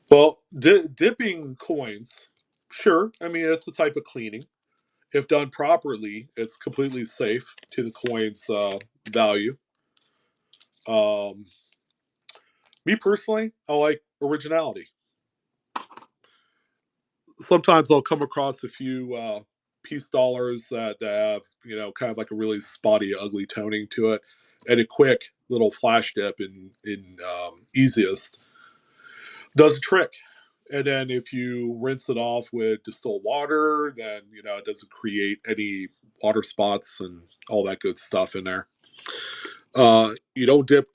Well, dipping coins, sure. I mean, it's a type of cleaning. If done properly, it's completely safe to the coin's value. Um, Me personally, I like originality. sometimes I'll come across a few piece dollars that have, kind of like a really spotty, ugly toning to it, and a quick little flash dip in easiest does the trick. And then if you rinse it off with distilled water, then it doesn't create any water spots and all that good stuff in there. You don't dip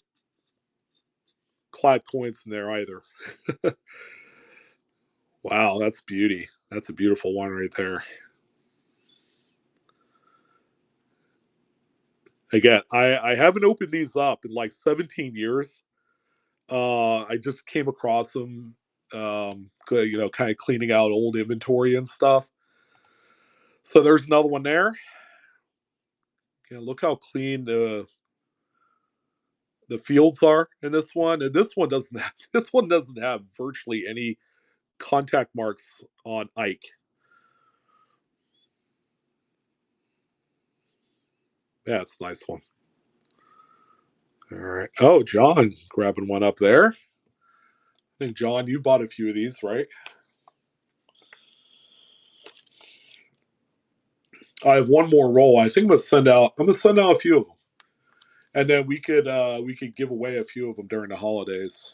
clad coins in there either. Wow, that's beauty. That's a beautiful one right there. Again, I haven't opened these up in like 17 years. I just came across them, kind of cleaning out old inventory and stuff. So there's another one there. Look how clean the fields are in this one, and this one doesn't have virtually any contact marks on Ike. Yeah, it's a nice one. All right. Oh, John grabbing one up there. I think John, you bought a few of these, right? I have one more roll. I think I'm gonna send out a few of them, and then we could give away a few of them during the holidays.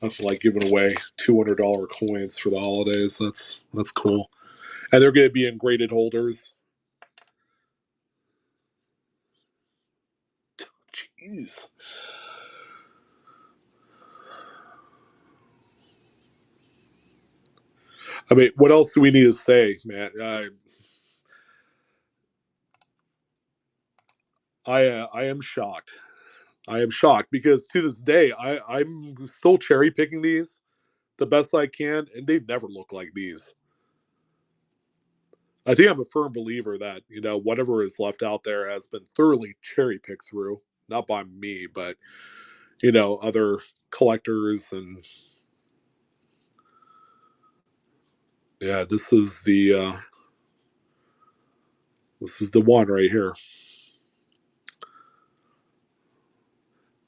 Nothing like giving away $200 coins for the holidays. That's cool, and they're gonna be in graded holders. Jeez. I mean, what else do we need to say, man? I am shocked. I am shocked because to this day I'm still cherry picking these the best I can, and they never look like these. I think I'm a firm believer that whatever is left out there has been thoroughly cherry picked through, not by me, but other collectors. And yeah, this is the one right here.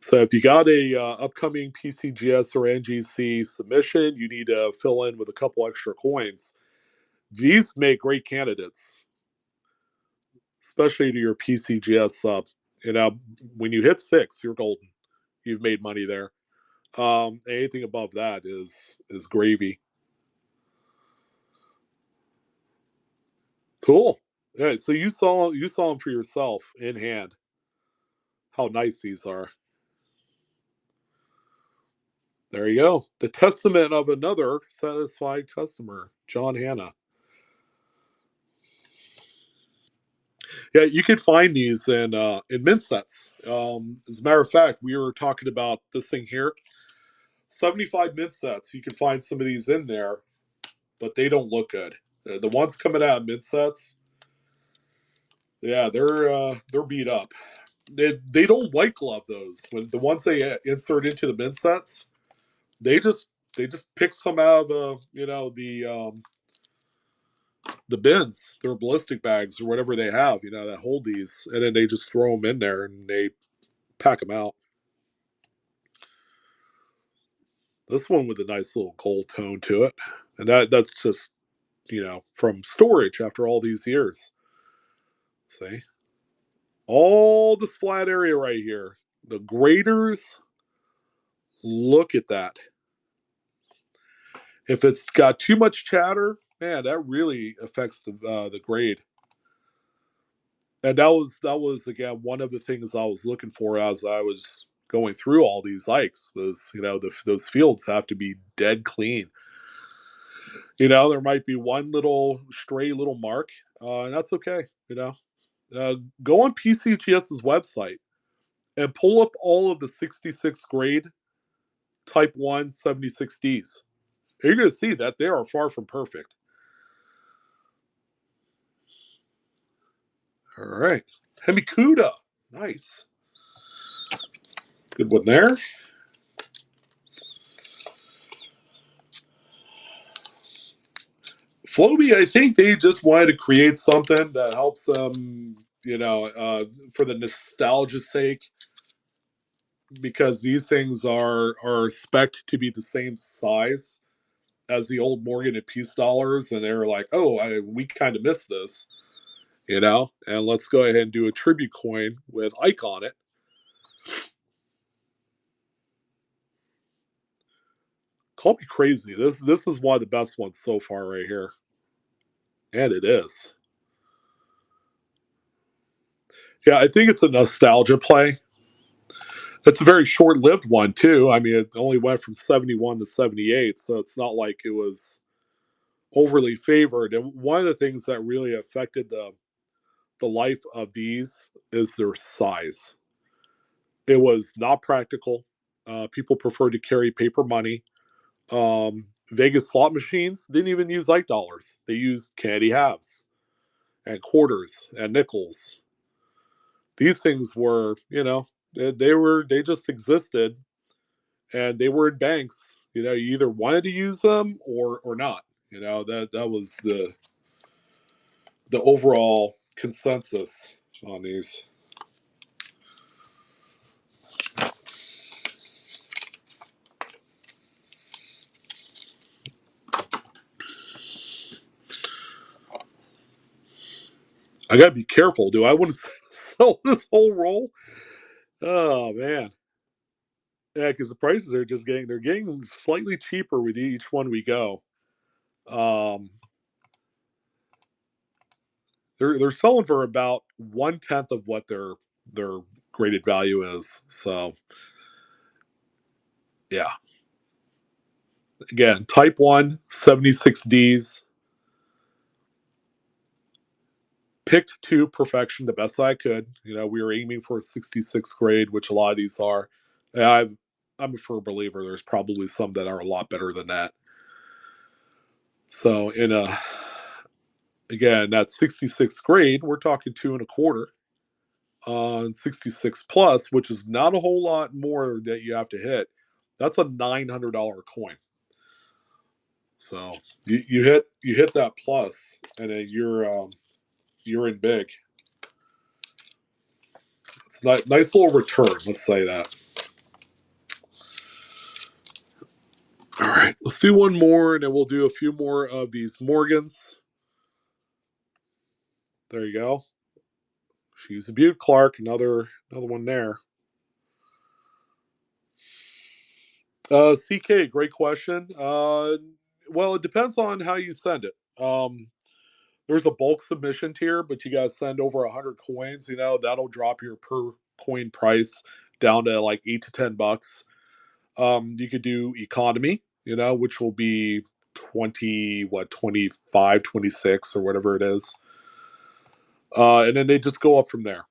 So if you got a upcoming PCGS or NGC submission, you need to fill in with a couple extra coins. These make great candidates, especially to your PCGS sub. When you hit 6, you're golden. You've made money there. Anything above that is gravy. Cool. Yeah. So you saw them for yourself in hand. How nice these are. There you go. The testament of another satisfied customer, John Hanna. Yeah, you can find these in mint sets. As a matter of fact, we were talking about this thing here. 75 mint sets. You can find some of these in there, but they don't look good. The ones coming out of mint sets, yeah, they're beat up. They don't white glove those. When the ones they insert into the mint sets, they just they just pick some out of the bins, their ballistic bags or whatever they have, that hold these, and then they just throw them in there and they pack them out. This one with a nice little gold tone to it, and that's just from storage after all these years. See, all this flat area right here, the graders. Look at that. If it's got too much chatter, man, that really affects the grade. And that was again one of the things I was looking for as I was going through all these Ikes was those fields have to be dead clean. There might be one little stray little mark, and that's okay. Go on PCGS's website and pull up all of the 66 grade Type 1 76Ds. You're going to see that they are far from perfect. All right. Hemikuda. Nice. Good one there. Floby, I think they just wanted to create something that helps them, for the nostalgia's sake, because these things are spec'd to be the same size as the old Morgan and Peace dollars, and they were like, "Oh, we kind of missed this, and let's go ahead and do a tribute coin with Ike on it." Call me crazy. This is one of the best ones so far right here, and it is. Yeah, I think it's a nostalgia play. It's a very short-lived one too. I mean, it only went from 71 to 78, so it's not like it was overly favored. And one of the things that really affected the life of these is their size. It was not practical. People preferred to carry paper money. Vegas slot machines didn't even use Ike dollars. They used candy halves and quarters and nickels. These things were, they just existed, and they were in banks. You either wanted to use them or not. That was the overall consensus on these. I gotta be careful. Do I want to sell this whole roll? Oh man, yeah, because the prices are just getting slightly cheaper with each one we go. Um, they're selling for about 1/10 of what their graded value is. So yeah, again, Type 1 76Ds, picked to perfection the best I could. We were aiming for a 66th grade, which a lot of these are. I'm a firm believer there's probably some that are a lot better than that. So again, that 66th grade, we're talking 2.25 on 66 plus, which is not a whole lot more that you have to hit. That's a $900 coin. So you hit that plus, and then you're in big. It's a nice little return. Let's say that. All right, let's do one more, and then we'll do a few more of these Morgans. There you go. She's a Butte Clark. Another one there. CK, great question. Well, it depends on how you send it. There's a bulk submission tier, but you guys send over 100 coins. That'll drop your per coin price down to like $8 to $10. You could do economy, which will be 25, 26, or whatever it is. And then they just go up from there.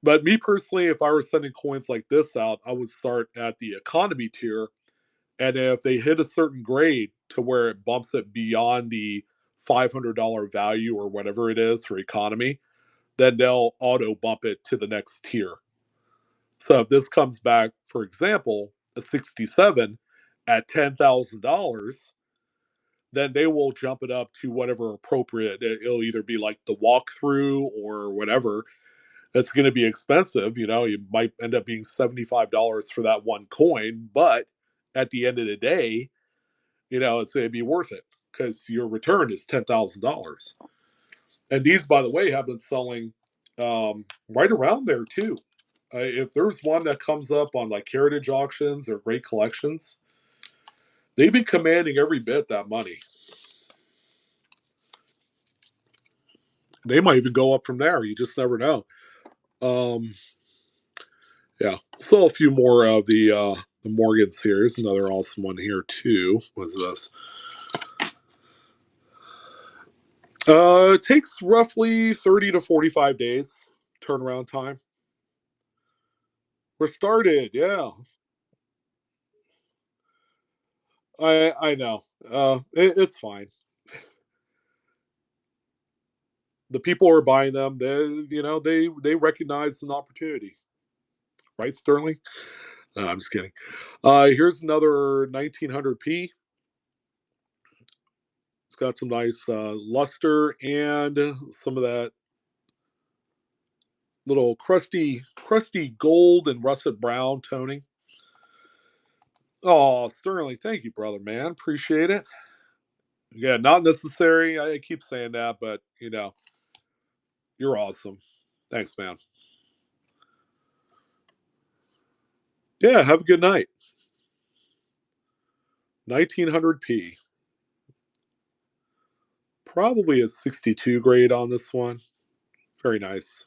But me personally, if I were sending coins like this out, I would start at the economy tier. And if they hit a certain grade to where it bumps it beyond the $500 value or whatever it is for economy, then they'll auto bump it to the next tier. So if this comes back, for example, a 67 at $10,000, then they will jump it up to whatever appropriate. It'll either be like the walkthrough or whatever. That's going to be expensive. You might end up being $75 for that one coin, but at the end of the day, it's going to be worth it because your return is $10,000. And these, by the way, have been selling right around there too. If there's one that comes up on like heritage auctions or great collections, they've been commanding every bit that money. They might even go up from there. You just never know. Um, yeah, so a few more of the Morgan series. Another awesome one here too. What's this? It takes roughly 30 to 45 days turnaround time. We're started, yeah. I know. It's fine. The people who are buying them, they recognize an opportunity, right, Sterling? No, I'm just kidding. Here's another 1900p. It's got some nice luster and some of that little crusty gold and russet brown toning. Oh, Sterling, thank you, brother, man. Appreciate it. Yeah, not necessary. I keep saying that, but you're awesome. Thanks, man. Yeah, have a good night. 1900p. Probably a 62 grade on this one. Very nice.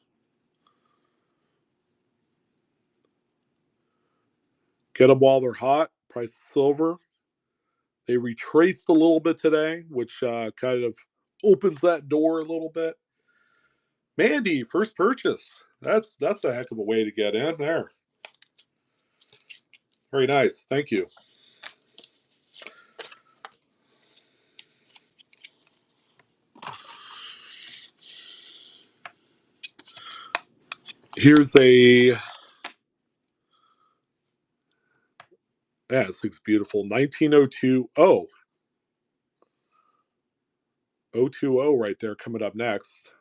Get them while they're hot. Price of silver. They retraced a little bit today, which kind of opens that door a little bit. Mandy, first purchase. That's a heck of a way to get in there. Very nice. Thank you. Here's a this looks beautiful. 1902. Oh, 020 right there coming up next.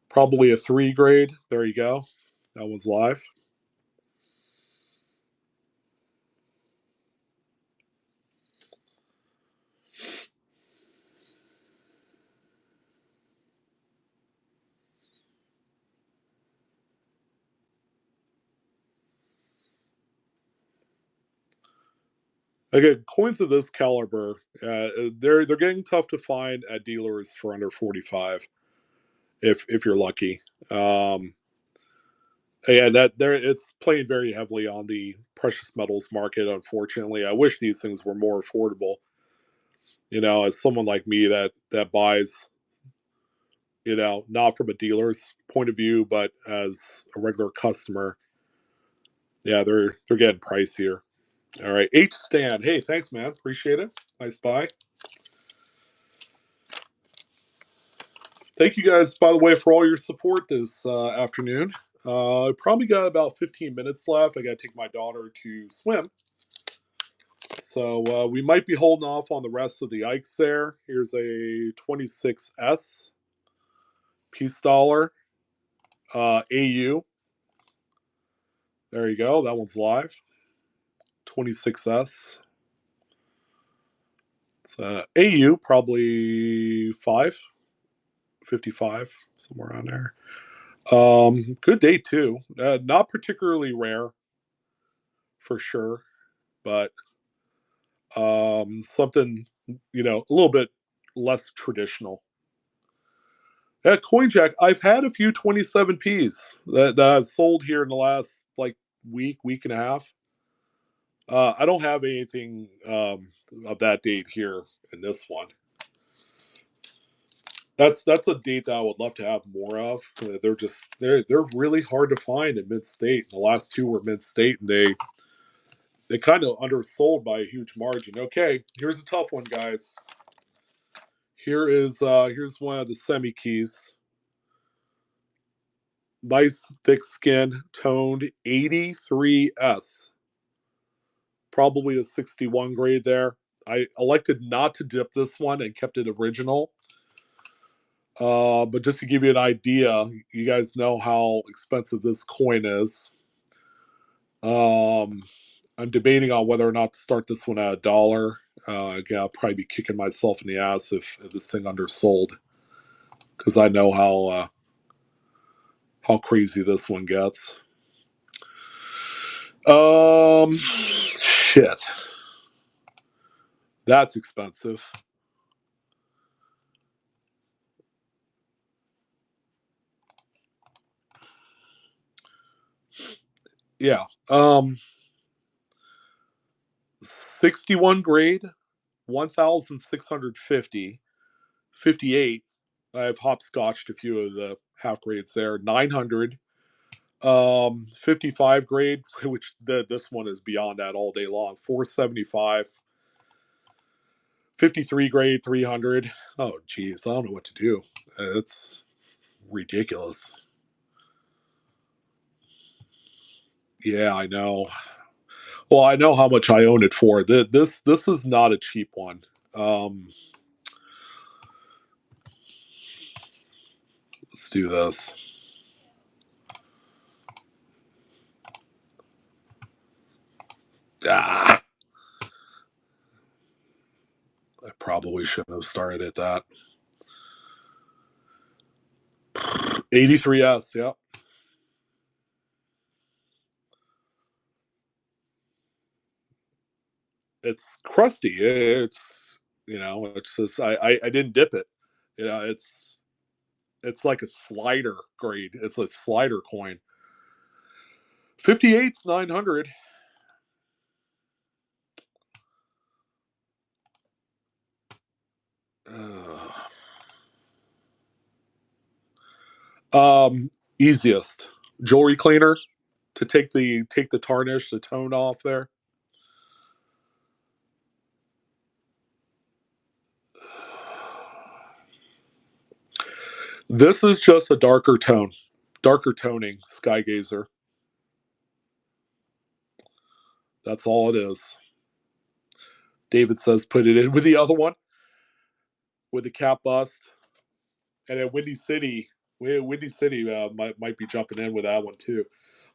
Probably a 3 grade. There you go. That one's live. Again, coins of this caliber, they're getting tough to find at dealers for under 45 if you're lucky. Um, yeah, that there it's playing very heavily on the precious metals market. Unfortunately, I wish these things were more affordable. As someone like me that buys, not from a dealer's point of view, but as a regular customer, yeah, they're getting pricier. All right, H stand. Hey, thanks, man. Appreciate it. Nice buy. Thank you guys, by the way, for all your support this afternoon. I probably got about 15 minutes left. I got to take my daughter to swim. So we might be holding off on the rest of the Ikes there. Here's a 26S Peace Dollar AU. There you go. That one's live. 26S. It's AU, probably 55, somewhere around there. Good day, too. Not particularly rare, for sure, but something, a little bit less traditional. At CoinJack, I've had a few 27Ps that I've sold here in the last like week and a half. I don't have anything of that date here in this one. That's a date that I would love to have more of. They're really hard to find in mid state. The last two were mid state, and they kind of undersold by a huge margin. Okay, here's a tough one, guys. Here's one of the semi keys. Nice thick skin, toned 83S. Probably a 61 grade there. I elected not to dip this one and kept it original. But just to give you an idea, you guys know how expensive this coin is. Um, I'm debating on whether or not to start this one at $1. Again, I'll probably be kicking myself in the ass if this thing undersold, because I know how crazy this one gets. Shit, that's expensive. Yeah. 61 grade, 1,650, 58. I've hopscotched a few of the half grades there. 900. 55 grade, which this one is beyond that all day long. 475. 53 grade, 300. Oh, geez. I don't know what to do. It's ridiculous. Yeah, I know. Well, I know how much I own it for. This is not a cheap one. Um, let's do this. Ah, I probably shouldn't have started at that. 83S, yeah. It's crusty. It's just I didn't dip it. It's like a slider grade. It's a slider coin. 58's 900. Um, Easiest jewelry cleaner to take the tarnish, the tone off there. This is just a darker toning sky gazer. That's all it is. David says put it in with the other one with the cap bust, and at Windy City might be jumping in with that one too.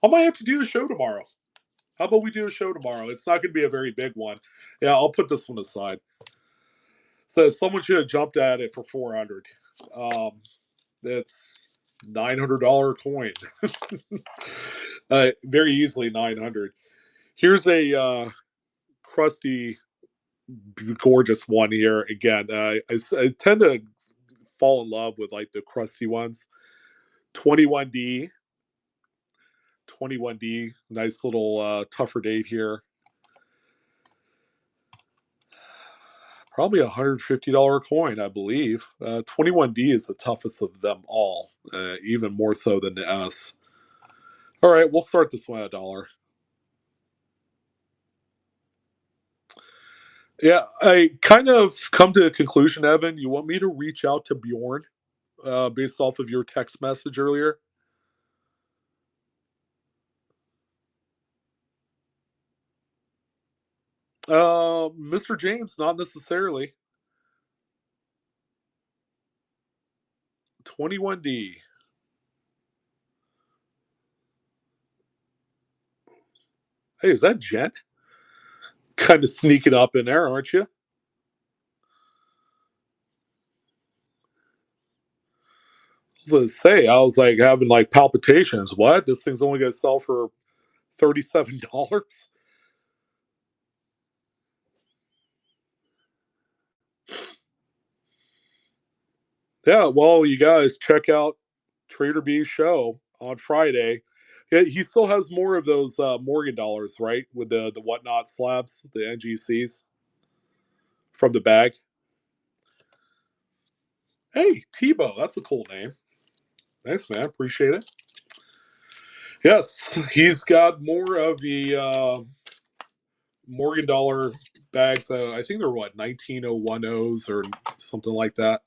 I might have to do a show tomorrow. How about we do a show tomorrow? It's not going to be a very big one. Yeah, I'll put this one aside. So someone should have jumped at it for 400. That's $900 coin. Very easily 900. Here's a crusty, gorgeous one here. Again, I tend to fall in love with like the crusty ones. 21D, 21D, nice little tougher date here. Probably $150 coin, I believe. 21D is the toughest of them all, even more so than the S. All right, we'll start this one at $1. Yeah, I kind of come to a conclusion, Evan. You want me to reach out to Bjorn based off of your text message earlier? Mr. James, not necessarily. 21D. Hey, is that Jen? Kind of sneaking up in there, aren't you? I was gonna say, I was like having like palpitations. What? This thing's only gonna sell for $37? Yeah, well, you guys check out Trader B's show on Friday. Yeah, he still has more of those Morgan dollars, right? With the whatnot slabs, the NGCs from the bag. Hey, Tebow, that's a cool name. Thanks, man. Appreciate it. Yes, he's got more of the Morgan dollar bags. I think they're what 19010s or something like that.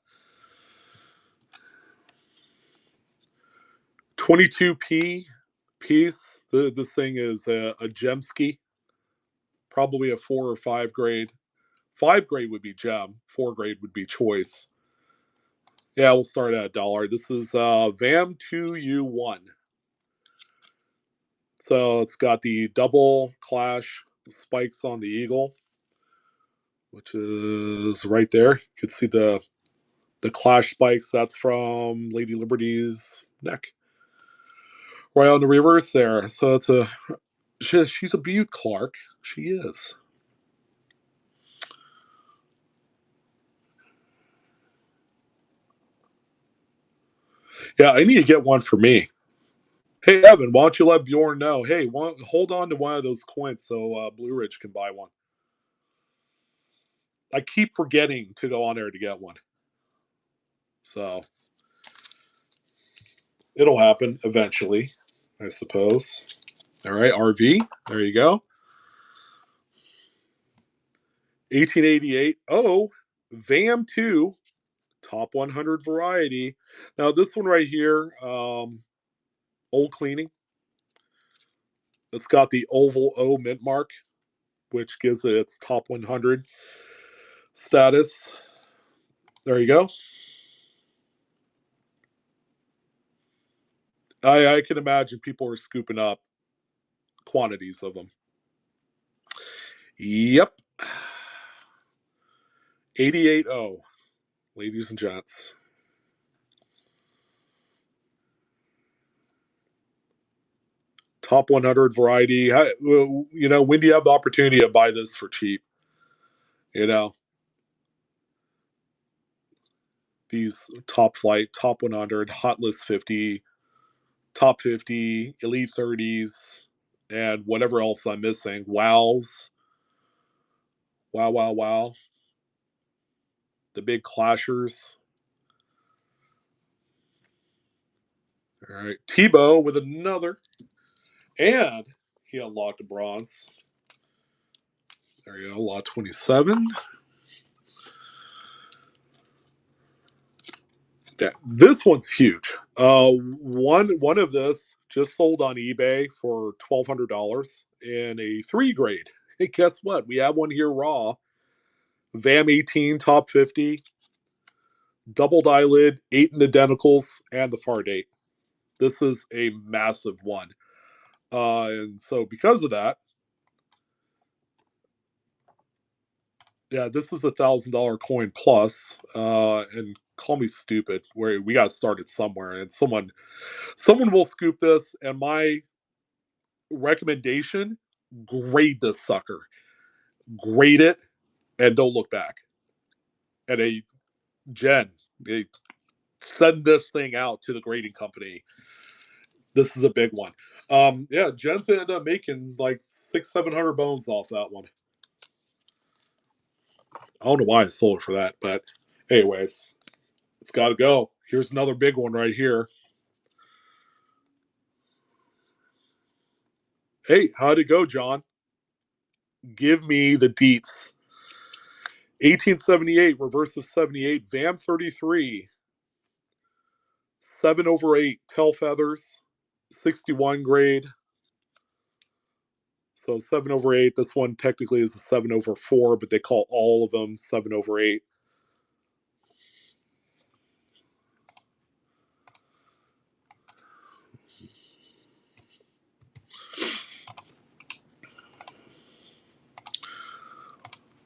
22p piece. This thing is a Gemski, probably a 4 or 5 grade. 5 grade would be gem. 4 grade would be choice. Yeah, we'll start at $1. This is VAM 2U1. So it's got the double clash spikes on the eagle, which is right there. You can see the clash spikes. That's from Lady Liberty's neck. Right on the reverse there. So it's she's a beaut, Clark. She is. Yeah, I need to get one for me. Hey, Evan, why don't you let Bjorn know? Hey, hold on to one of those coins so Blue Ridge can buy one. I keep forgetting to go on there to get one. So it'll happen eventually, I suppose. All right, RV. There you go. 1888. Oh, VAM 2, top 100 variety. Now, this one right here, old cleaning. It's got the oval O mint mark, which gives it its top 100 status. There you go. I can imagine people are scooping up quantities of them. Yep. 88.0, ladies and gents. Top 100 variety. When do you have the opportunity to buy this for cheap? You know, these top flight, top 100, hot list 50, top 50, elite 30s, and whatever else I'm missing. Wows. Wow, wow, wow. The big clashers. All right. Tebow with another. And he unlocked a bronze. There you go. Lot 27. This one's huge. One of this just sold on eBay for $1,200 in a 3 grade. Hey, guess what? We have one here raw. VAM 18 top 50, doubled eyelid, 8 in identicals, and the far date. This is a massive one. And so because of that, yeah, this is $1,000 coin plus. And call me stupid. Where we got started somewhere, and someone will scoop this. And my recommendation: grade this sucker, grade it, and don't look back. And Jen, send this thing out to the grading company. This is a big one. Yeah, Jen's ended up making like 600-700 bones off that one. I don't know why I sold it for that, but anyways, it's got to go. Here's another big one right here. Hey, how'd it go, John? Give me the deets. 1878, reverse of 78, VAM 33, 7/8 tail feathers, 61 grade. So 7/8. This one technically is a 7/4, but they call all of them 7/8.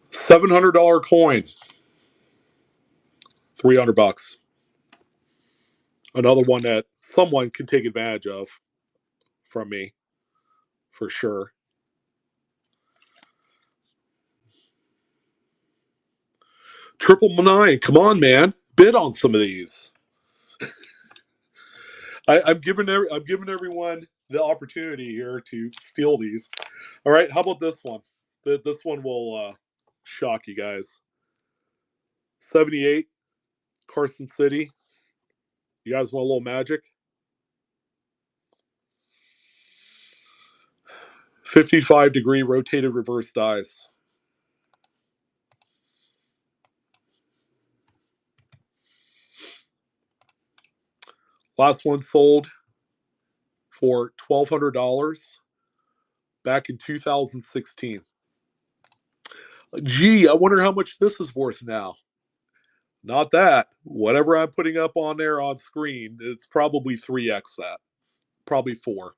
$700 coin, $300. Another one that someone can take advantage of from me, for sure. Triple nine, come on, man, bid on some of these. I'm giving everyone the opportunity here to steal these. All right, how about this one? This one will shock you guys. 78, Carson City. You guys want a little magic? 55-degree rotated reverse dies. Last one sold for $1,200 back in 2016. Gee, I wonder how much this is worth now. Not that. Whatever I'm putting up on there on screen, it's probably 3x that. Probably 4.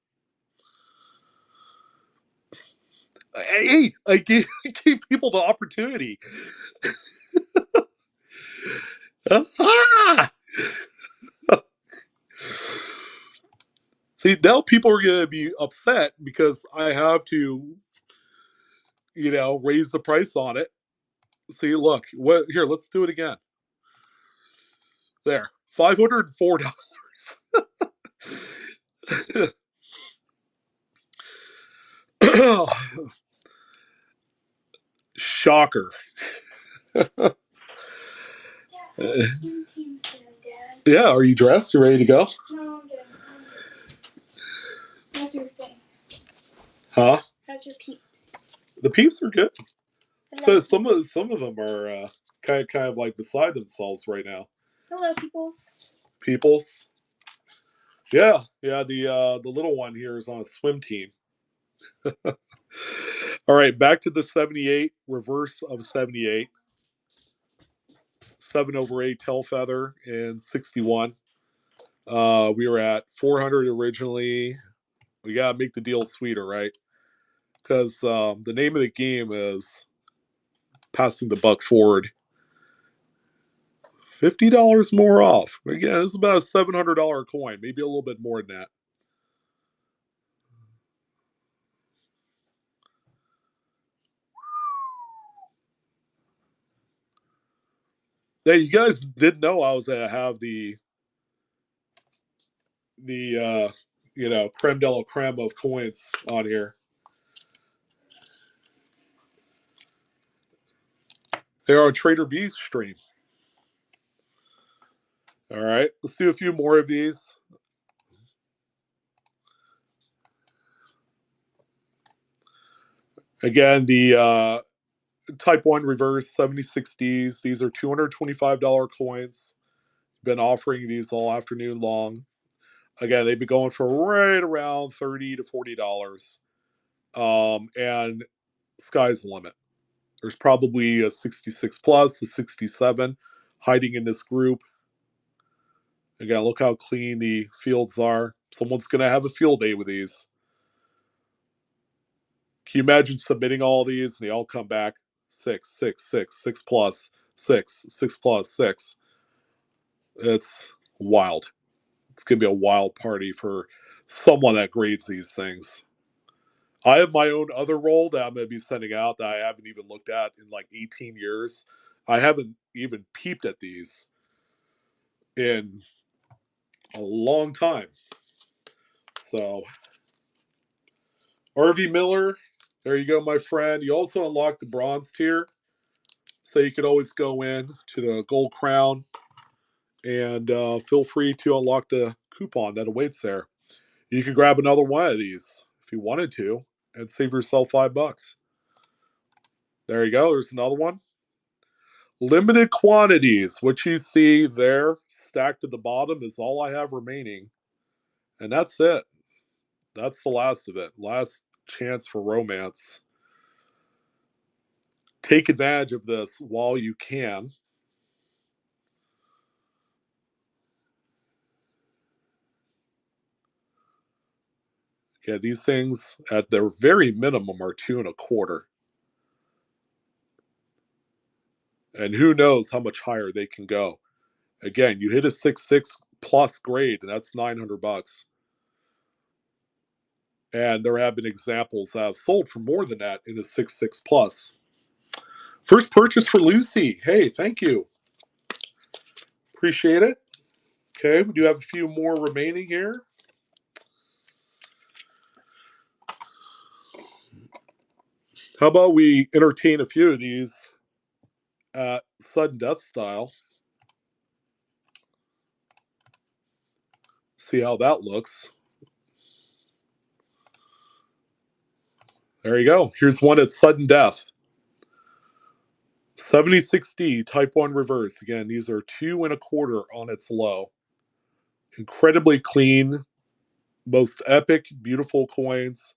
Hey, I gave people the opportunity. See, now people are going to be upset because I have to, raise the price on it. See, look, what here? Let's do it again. There, $504. Shocker. Yeah, are you dressed? You ready to go? No, I'm good. How's your thing? Huh? How's your peeps? The peeps are good. Hello. So some of them are kind of like beside themselves right now. Hello, peoples. Peoples. Yeah. The little one here is on a swim team. All right, back to the 78, reverse of 78. 7/8 tail feather and 61. We were at 400 originally. We gotta make the deal sweeter, right? Because the name of the game is passing the buck forward. $50 more off. Again, this is about a $700 coin, maybe a little bit more than that. Hey, you guys didn't know I was gonna have the creme de la creme of coins on here. They're on Trader B's stream. All right, let's do a few more of these. Again, the Type 1 reverse 76Ds. These are $225 coins. Been offering these all afternoon long. Again, they've been going for right around $30 to $40. And sky's the limit. There's probably a 66 plus, a 67 hiding in this group. Again, look how clean the fields are. Someone's going to have a field day with these. Can you imagine submitting all these and they all come back 6, 6, 6, 6 plus, 6, 6 plus, 6? It's wild. It's going to be a wild party for someone that grades these things. I have my own other roll that I'm going to be sending out that I haven't even looked at in like 18 years. I haven't even peeped at these in a long time. So, RV Miller, there you go, my friend. You also unlock the bronze tier, so you could always go in to the gold crown and feel free to unlock the coupon that awaits there. You could grab another one of these if you wanted to and save yourself $5. There you go. There's another one. Limited quantities. What you see there stacked at the bottom is all I have remaining. And that's it. That's the last of it. Last chance for romance. Take advantage of this while you can. Okay, these things at their very minimum are 2.25. And who knows how much higher they can go. Again, you hit a 6.6 plus grade, and that's $900. And there have been examples that have sold for more than that in a 6.6 plus. First purchase for Lucy. Hey, thank you. Appreciate it. Okay, we do have a few more remaining here. How about we entertain a few of these at sudden death style? See how that looks. There you go. Here's one at sudden death. 76D Type 1 reverse. Again, these are 2.25 on its low. Incredibly clean, most epic, beautiful coins.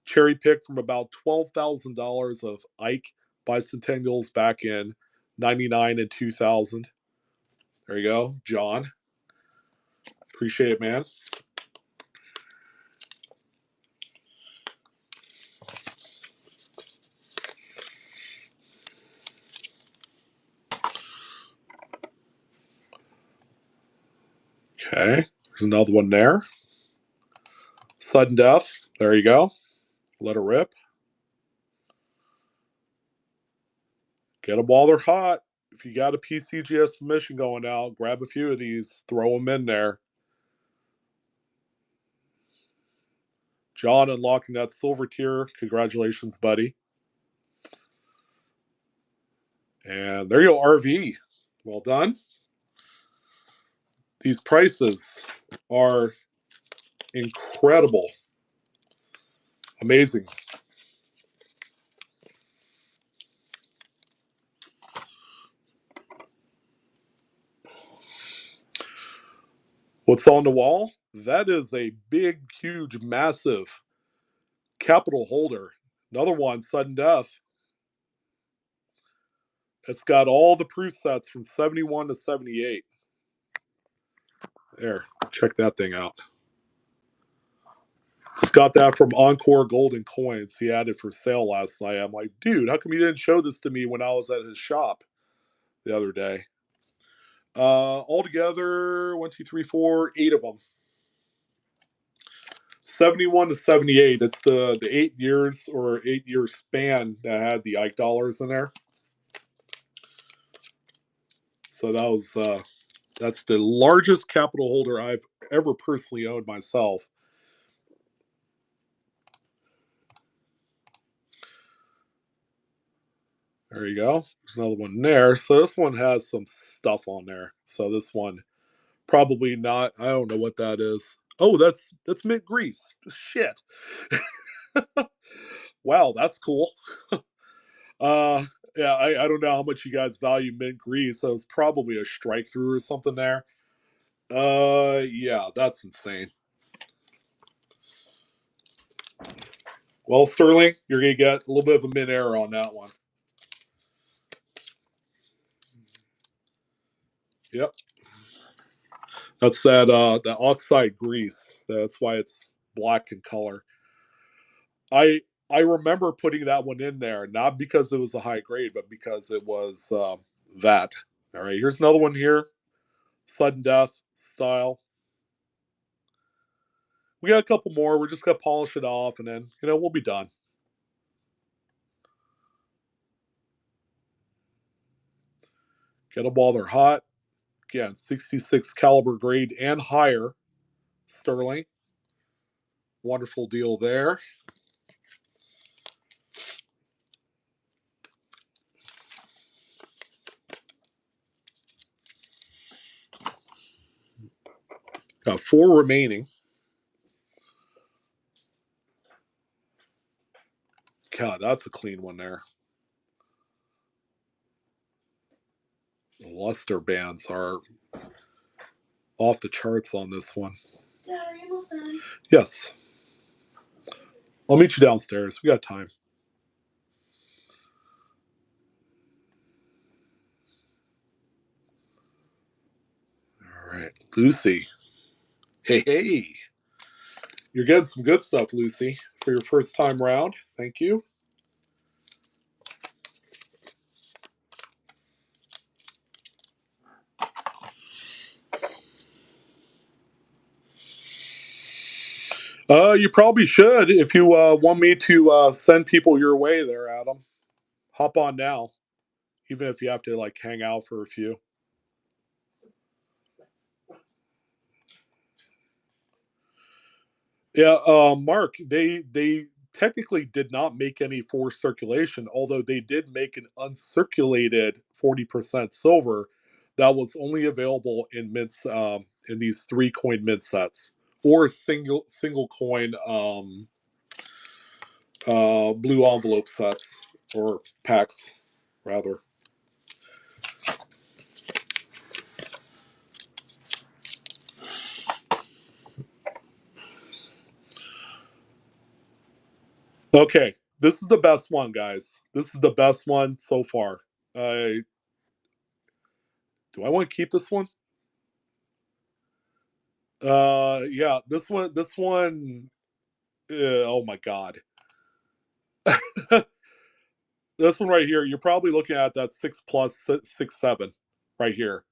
Cherry picked from about $12,000 of Ike bicentennials back in 99 and 2000. There you go, John. Appreciate it, man. Okay, there's another one there. Sudden death. There you go. Let it rip. Get them while they're hot. If you got a PCGS submission going out, grab a few of these, throw them in there. John unlocking that silver tier. Congratulations, buddy. And there you go, RV. Well done. These prices are incredible. Amazing. What's on the wall? That is a big, huge, massive capital holder. Another one, sudden death. It's got all the proof sets from 71 to 78. There, check that thing out. Just got that from Encore Golden Coins. He had it for sale last night. I'm like, dude, how come you didn't show this to me when I was at his shop the other day? Altogether, 1, 2, 3, 4, 8 of them. 71 to 78. It's the 8 years or 8 year span that had the Ike dollars in there. So that's the largest capital holder I've ever personally owned myself. There you go. There's another one there. So this one has some stuff on there. So this one probably not. I don't know what that is. Oh, that's mint grease. Shit. Wow, that's cool. Uh yeah, I don't know how much you guys value mint grease. So it's probably a strike through or something there. Yeah, that's insane. Well, Sterling, you're gonna get a little bit of a mint error on that one. Yep. That's that oxide grease. That's why it's black in color. I I remember putting that one in there, not because it was a high grade, but because it was that. All right, here's another one here. Sudden death style. We got a couple more. We're just gonna polish it off, and then we'll be done. Get them while they're hot. Again, 66 caliber grade and higher. Sterling. Wonderful deal there. Got 4 remaining. God, that's a clean one there. The luster bands are off the charts on this one. Dad, are you almost done? Yes. I'll meet you downstairs. We got time. All right. Lucy. Hey, hey. You're getting some good stuff, Lucy, for your first time round. Thank you. You probably should if you want me to send people your way there, Adam. Hop on now, even if you have to like hang out for a few. Yeah, Mark, they technically did not make any for circulation, although they did make an uncirculated 40% silver that was only available in mints in these 3 coin mint sets or single coin blue envelope sets or packs rather. Okay, this is the best one, guys. This is the best one so far. Uh, do I want to keep this one? Yeah, this one. Oh my god. This one right here, you're probably looking at that 6+6 7 right here.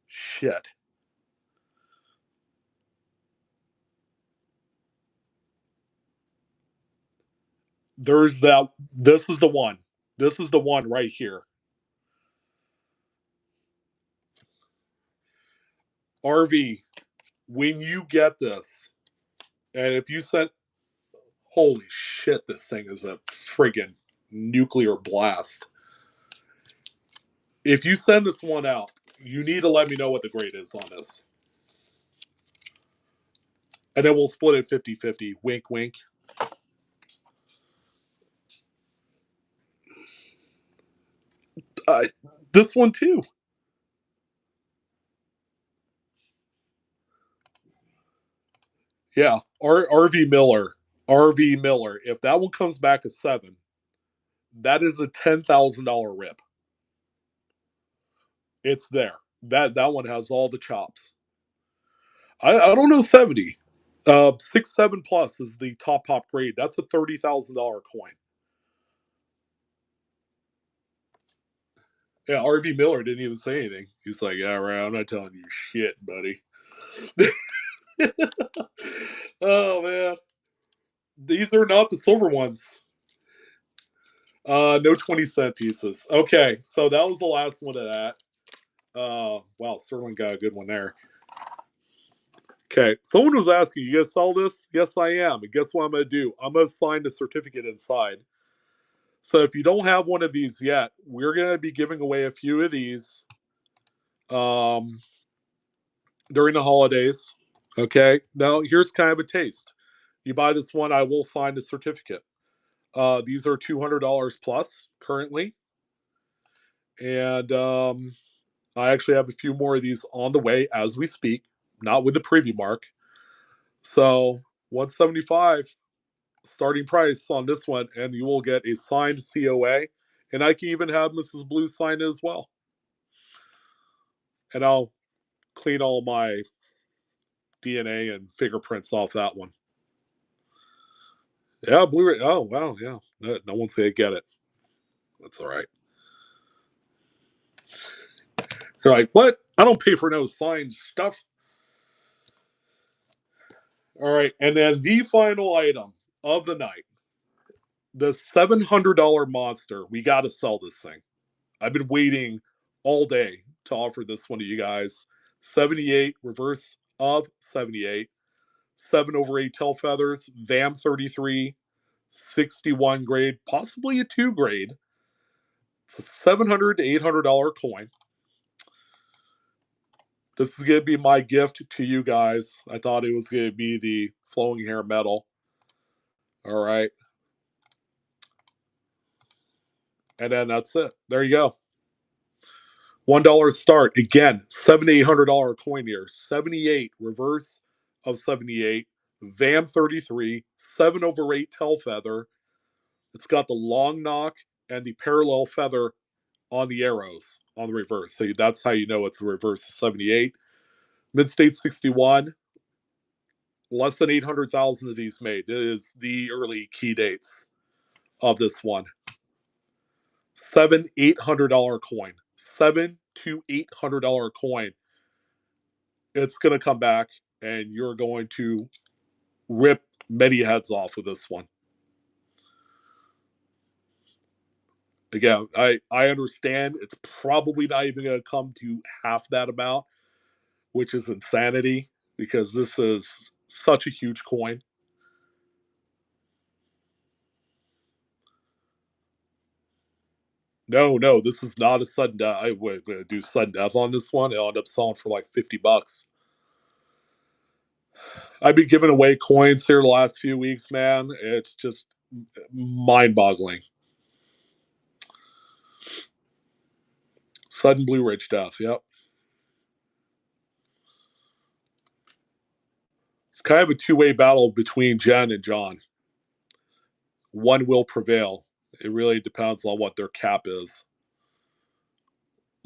Shit. There's that. This is the one. This is the one right here. RV, when you get this, and if you sent, holy shit, this thing is a friggin' nuclear blast. If you send this one out, you need to let me know what the grade is on this. And then we'll split it 50-50. Wink, wink. Uh, this one too. Yeah, RV Miller. RV Miller. If that one comes back a 7, that is a $10,000 rip. It's there. That one has all the chops. I don't know 70. 6 7 plus is the top pop grade. That's a $30,000 coin. Yeah, RV Miller didn't even say anything. He's like, yeah, right, I'm not telling you shit, buddy. Oh man. These are not the silver ones. No 20-cent pieces. Okay, so that was the last one of that. Wow, Sterling got a good one there. Okay, someone was asking, you guys saw this? Yes, I am. And guess what I'm going to do? I'm going to sign the certificate inside. So if you don't have one of these yet, we're going to be giving away a few of these during the holidays. Okay, now here's kind of a taste. You buy this one, I will sign the certificate. These are $200 plus currently. And I actually have a few more of these on the way as we speak, not with the preview mark. So 175 starting price on this one, and you will get a signed COA. And I can even have Mrs. Blue sign it as well. And I'll clean all my DNA and fingerprints off that one. Yeah, Blu-ray. Oh, wow, yeah. No one's going to get it. That's all right. You're like, what? I don't pay for no signed stuff. All right, and then the final item of the night, the $700 monster. We got to sell this thing. I've been waiting all day to offer this one to you guys. 78 reverse of 78, 7/8 tail feathers, VAM 33, 61 grade, possibly a 2 grade. It's a $700 to $800 coin. This is going to be my gift to you guys. I thought it was going to be the flowing hair metal. All right. And then that's it. There you go. $1 start. Again, $7,800 coin here. 78 reverse of 78. VAM 33. 7/8 tail feather. It's got the long knock and the parallel feather on the arrows on the reverse. So that's how you know it's a reverse of 78. Mid state 61. Less than 800,000 of these made. It is the early key dates of this one. $700-800 coin. $700 to $800 coin. It's going to come back, and you're going to rip many heads off with this one. Again, I understand it's probably not even going to come to half that amount, which is insanity because this is such a huge coin. No, this is not a sudden death. I would do sudden death on this one. It'll end up selling for like $50. I've been giving away coins here the last few weeks, man. It's just mind-boggling. Sudden Blue Ridge death. Yep. It's kind of a two-way battle between Jen and John. One will prevail. It really depends on what their cap is.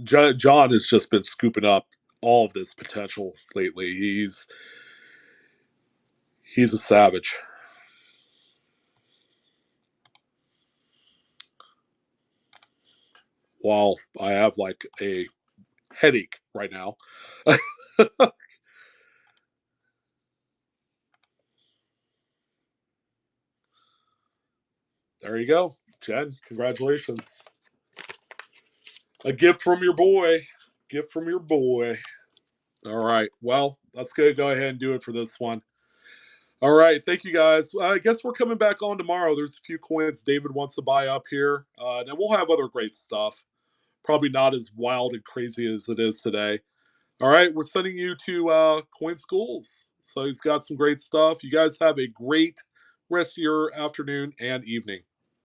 John has just been scooping up all of this potential lately. He's a savage. While I have like a headache right now. There you go, Jen. Congratulations. A gift from your boy. Gift from your boy. All right. Well, let's go ahead and do it for this one. All right. Thank you guys. I guess we're coming back on tomorrow. There's a few coins David wants to buy up here. And we'll have other great stuff. Probably not as wild and crazy as it is today. All right. We're sending you to Coin Schools. So he's got some great stuff. You guys have a great rest of your afternoon and evening.